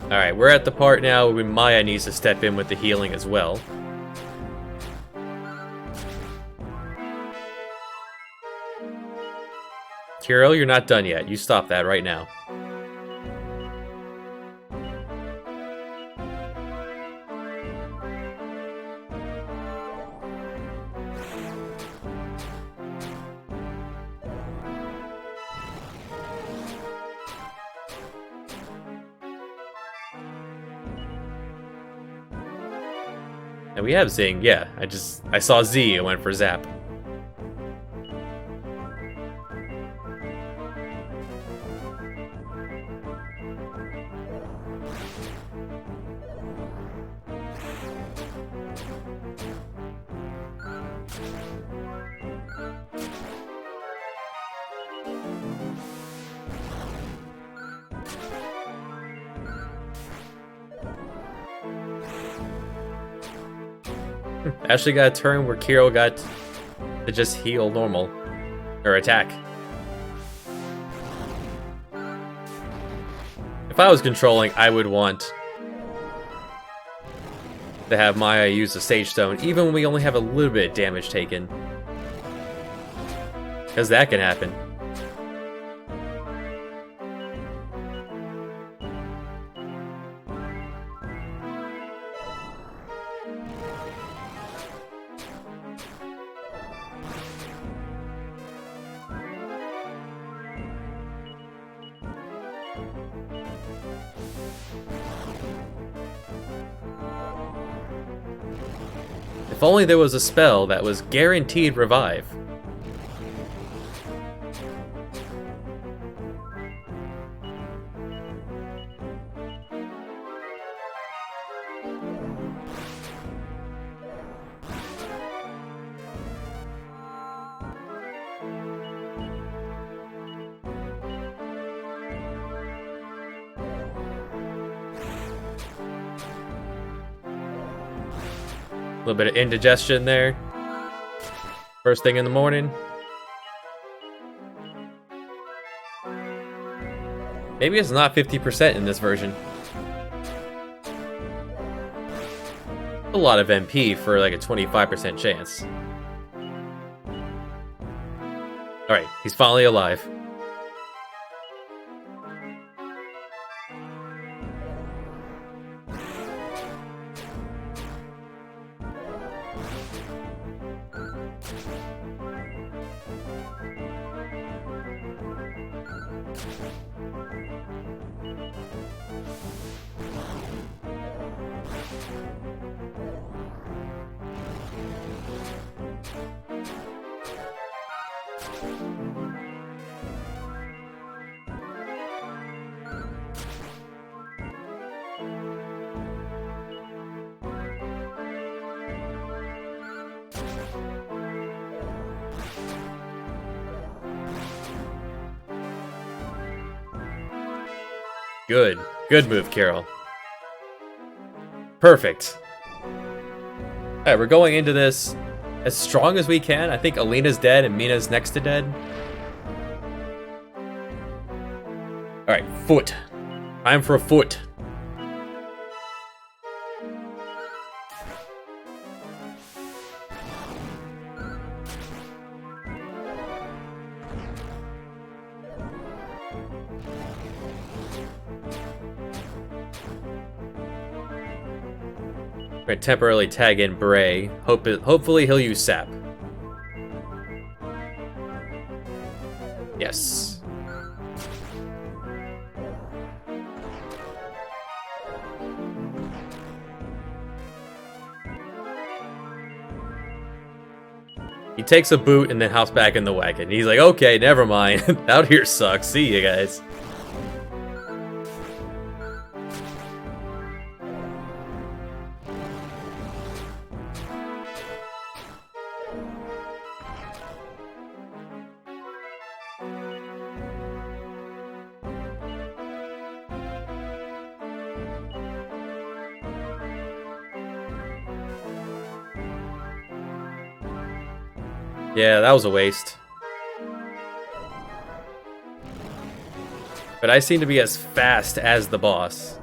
Alright, we're at the part now where Maya needs to step in with the healing as well. Kirill, you're not done yet. You stop that right now. And we have Zing, yeah. I saw Z, I went for Zap. Actually got a turn where Kirill got to just heal normal. Or attack. If I was controlling, I would want to have Maya use the Sage Stone, even when we only have a little bit of damage taken. Because that can happen. If only there was a spell that was guaranteed revive. A little bit of indigestion there. First thing in the morning. Maybe it's not 50% in this version. A lot of MP for like a 25% chance. Alright, he's finally alive. Good. Good move, Carol. Perfect. Alright, we're going into this as strong as we can. I think Alina's dead and Mina's next to dead. Alright, foot. Time for a foot. Right, temporarily tag in Bray. Hopefully he'll use Sap. Yes. He takes a boot and then hops back in the wagon. He's like, okay, never mind. Out here sucks. See you guys. Yeah, that was a waste. But I seem to be as fast as the boss.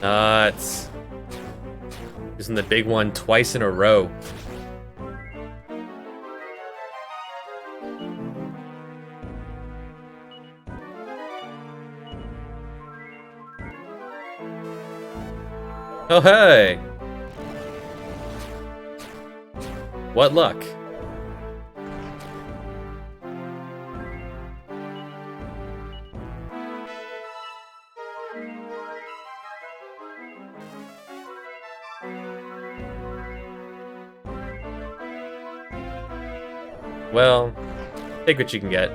Nuts. Using the big one twice in a row. Oh, hey! What luck? Well, take what you can get.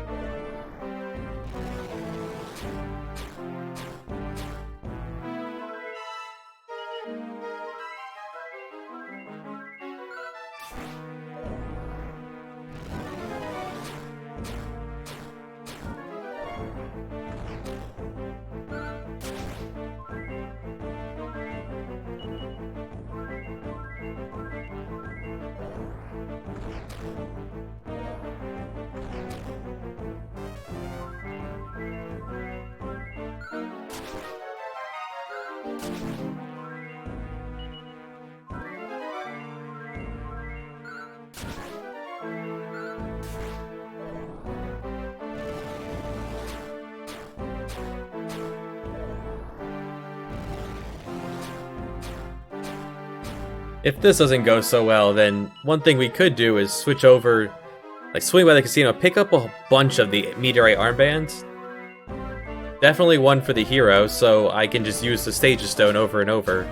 If this doesn't go so well, then one thing we could do is switch over, like swing by the casino, pick up a bunch of the meteorite armbands. Definitely one for the hero, so I can just use the Stages Stone over and over.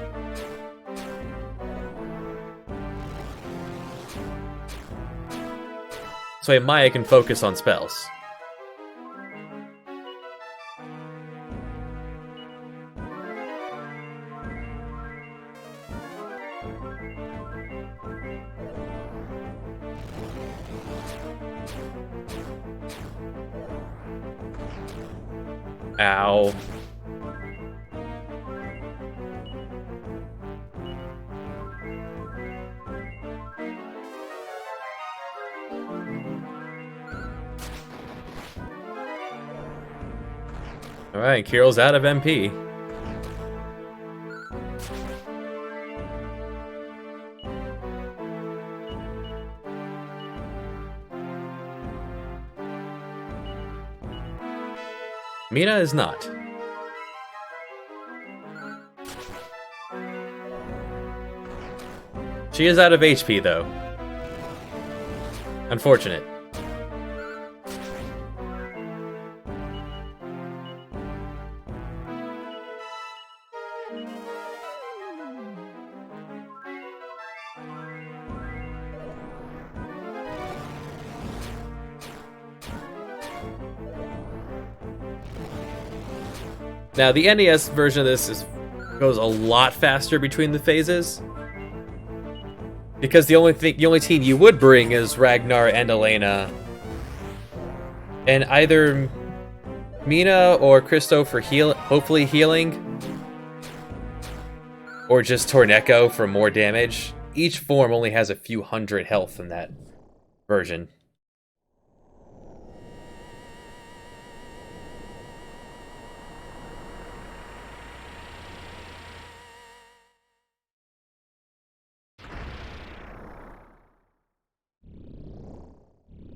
So Maya can focus on spells. Ow. Alright, Kirill's out of MP. Mina is not. She is out of HP, though. Unfortunate. Now, the NES version of this goes a lot faster between the phases. Because the only team you would bring is Ragnar and Elena. And either Mina or Christo for hopefully healing. Or just Torneko for more damage. Each form only has a few hundred health in that version.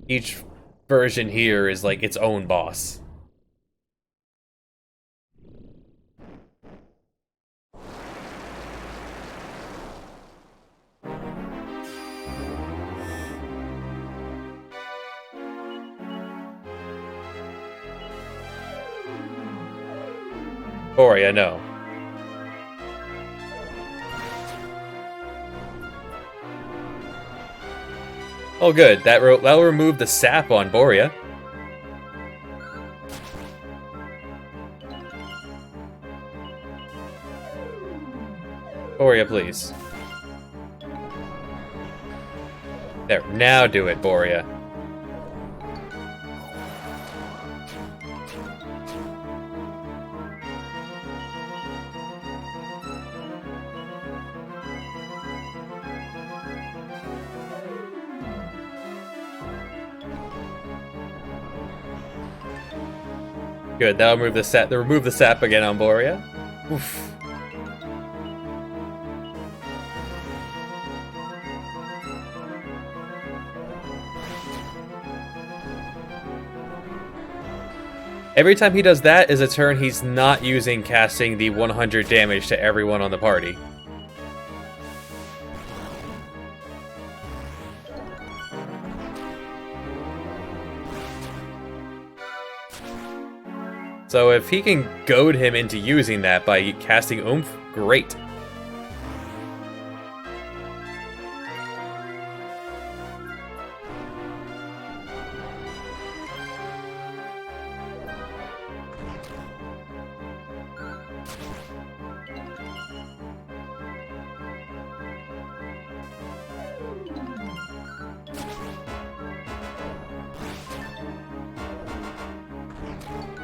Each version here is like its own boss. Boria, no. Oh good, that'll remove the sap on Boria. Boria, please. There, now do it, Boria. Good, that'll remove the sap again on Boria. Oof. Every time he does that is a turn he's not using casting the 100 damage to everyone on the party. So if he can goad him into using that by casting Oomph, great.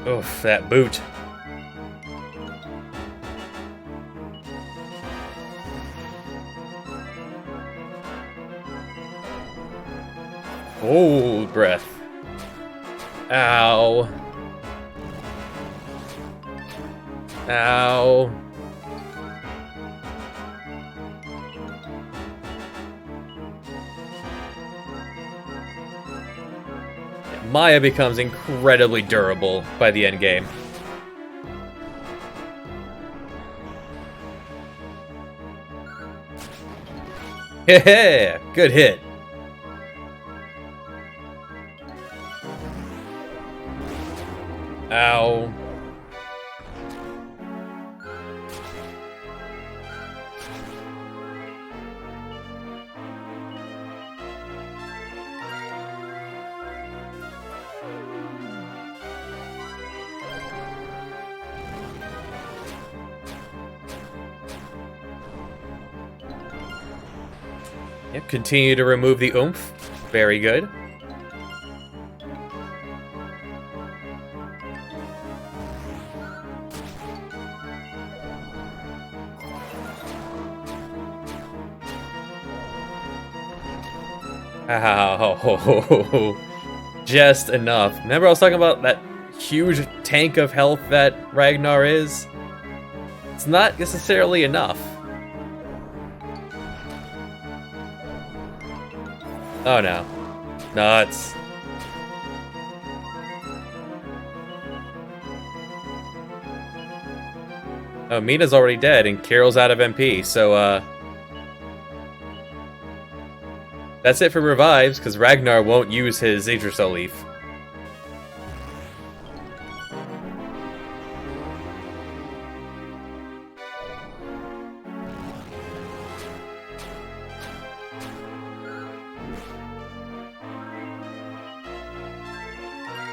Oof, that boot. Hold breath. Ow. Ow. Maya becomes incredibly durable by the end game. Heh, good hit. Ow. Yep, continue to remove the oomph. Very good. Ow. Just enough. Remember I was talking about that huge tank of health that Ragnar is? It's not necessarily enough. Oh no. Nuts. Oh, Mina's already dead and Carol's out of MP, so that's it for revives, because Ragnar won't use his Yggdrasil Leaf.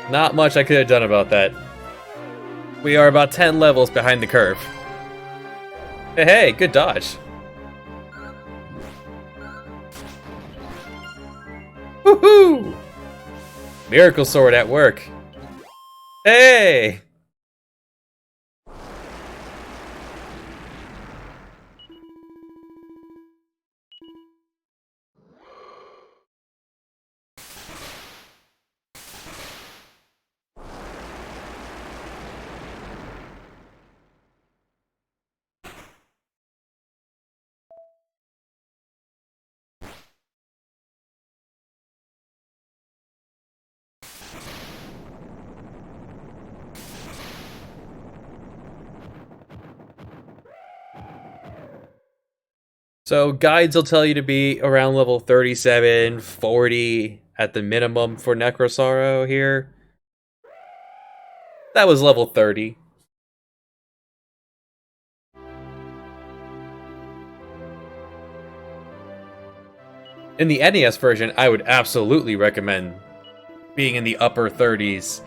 Not much I could have done about that. We are about 10 levels behind the curve. Hey, good dodge. Woohoo! Miracle Sword at work. Hey! So guides will tell you to be around level 37, 40 at the minimum for Necrosaro here. That was level 30. In the NES version, I would absolutely recommend being in the upper 30s,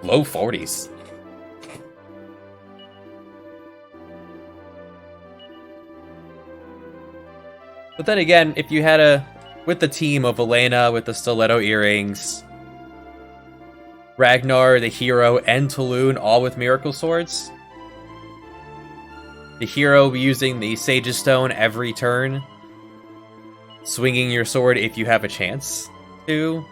low 40s. But then again, if you had with the team of Elena with the stiletto earrings, Ragnar, the hero, and Taloon all with miracle swords, the hero using the Sage's Stone every turn, swinging your sword if you have a chance to.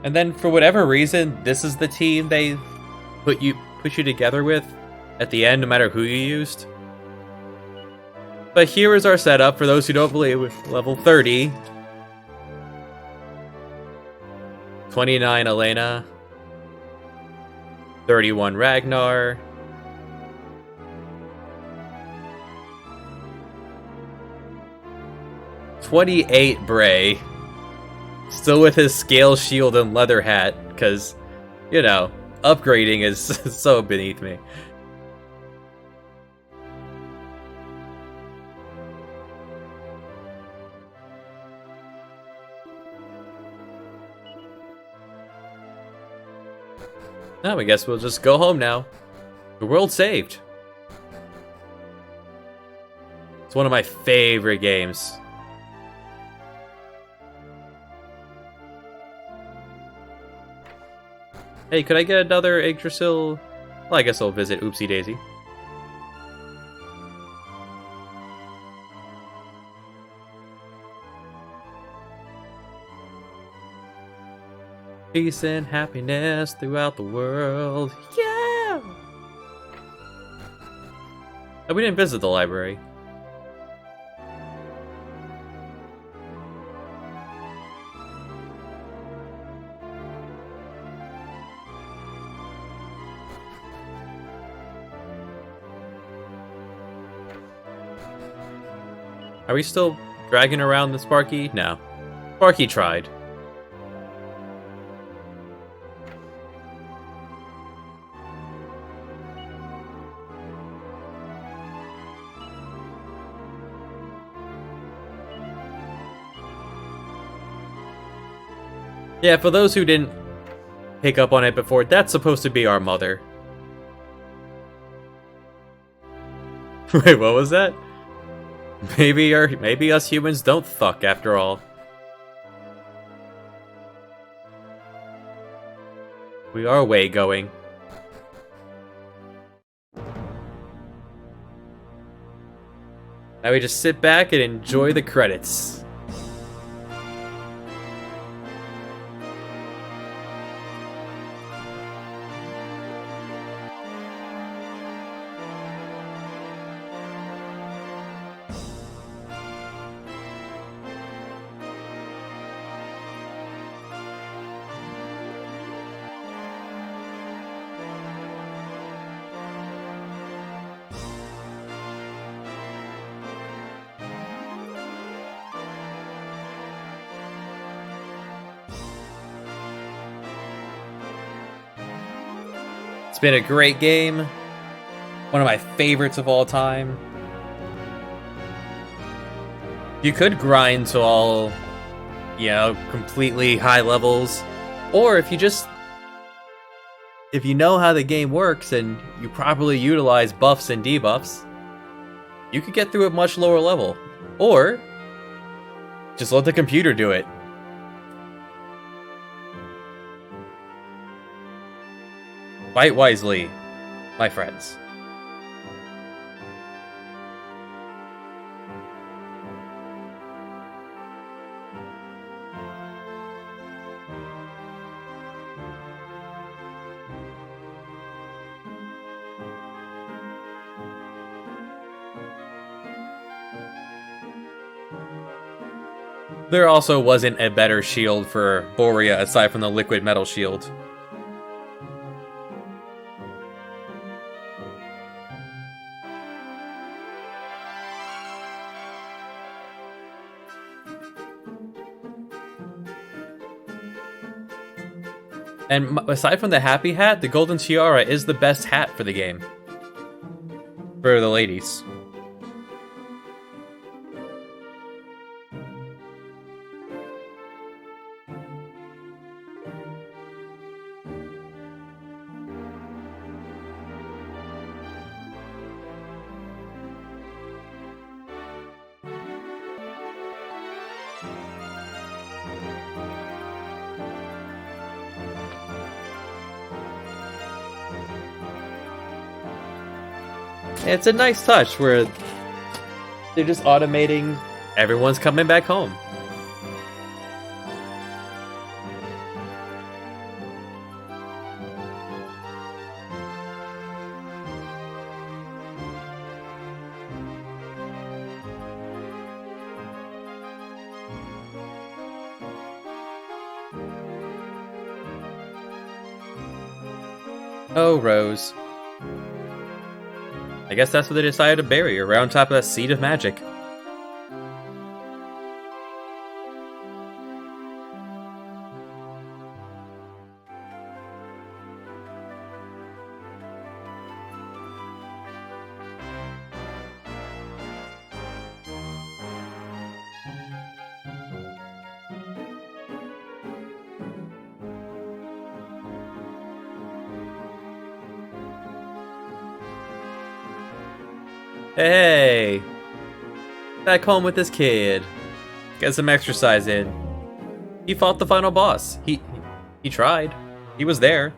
And then for whatever reason, this is the team they put you together with at the end, no matter who you used. But here is our setup for those who don't believe with level 30. 29 Elena. 31 Ragnar. 28 Bray. Still with his scale shield and leather hat, because, you know, upgrading is so beneath me. Now I guess we'll just go home now. The world saved. It's one of my favorite games. Hey, could I get another Yggdrasil? Well, I guess I'll visit Oopsie Daisy. Peace and happiness throughout the world. Yeah! Oh, we didn't visit the library. Are we still dragging around the Sparky? No. Sparky tried. Yeah, for those who didn't pick up on it before, that's supposed to be our mother. Wait, what was that? Maybe us humans don't fuck after all. We are way going. Now we just sit back and enjoy the credits. It's been a great game. One of my favorites of all time. You could grind to all, completely high levels. Or if you know how the game works and you properly utilize buffs and debuffs, you could get through a much lower level. Or just let the computer do it. Fight wisely, my friends. There also wasn't a better shield for Borea aside from the liquid metal shield. And aside from the happy hat, the golden tiara is the best hat for the game. For the ladies. It's a nice touch where they're just automating everyone's coming back home. Oh, Rose. I guess that's what they decided to bury her, right on top of that seed of magic. Hey! Back home with this kid. Get some exercise in. He fought the final boss. He tried. He was there.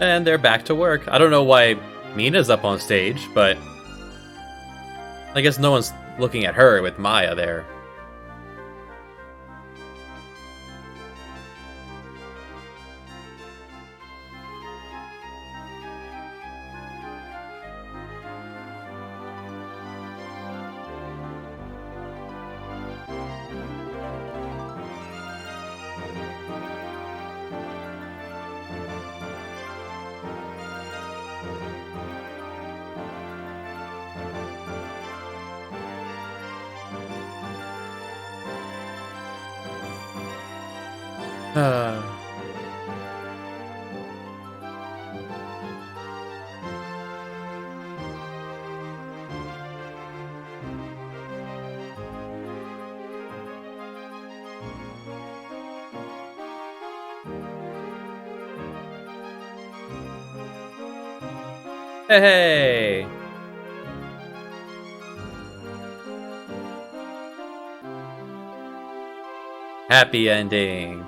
And they're back to work. I don't know why Mina's up on stage, but I guess no one's looking at her with Maya there. Hey! Happy ending.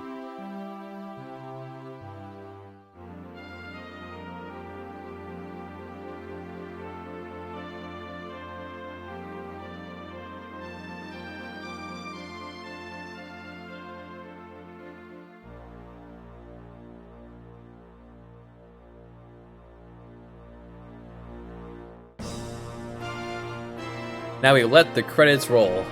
Now we let the credits roll.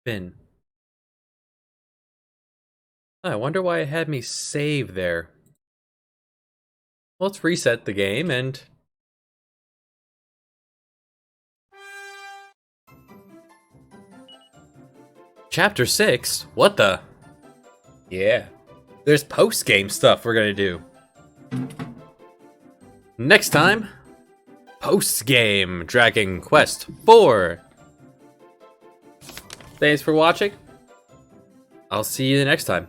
Bin. I wonder why it had me save there. Well, let's reset the game and... Chapter 6? What the? Yeah. There's post-game stuff we're gonna do. Next time, post-game Dragon Quest 4. Thanks for watching. I'll see you the next time.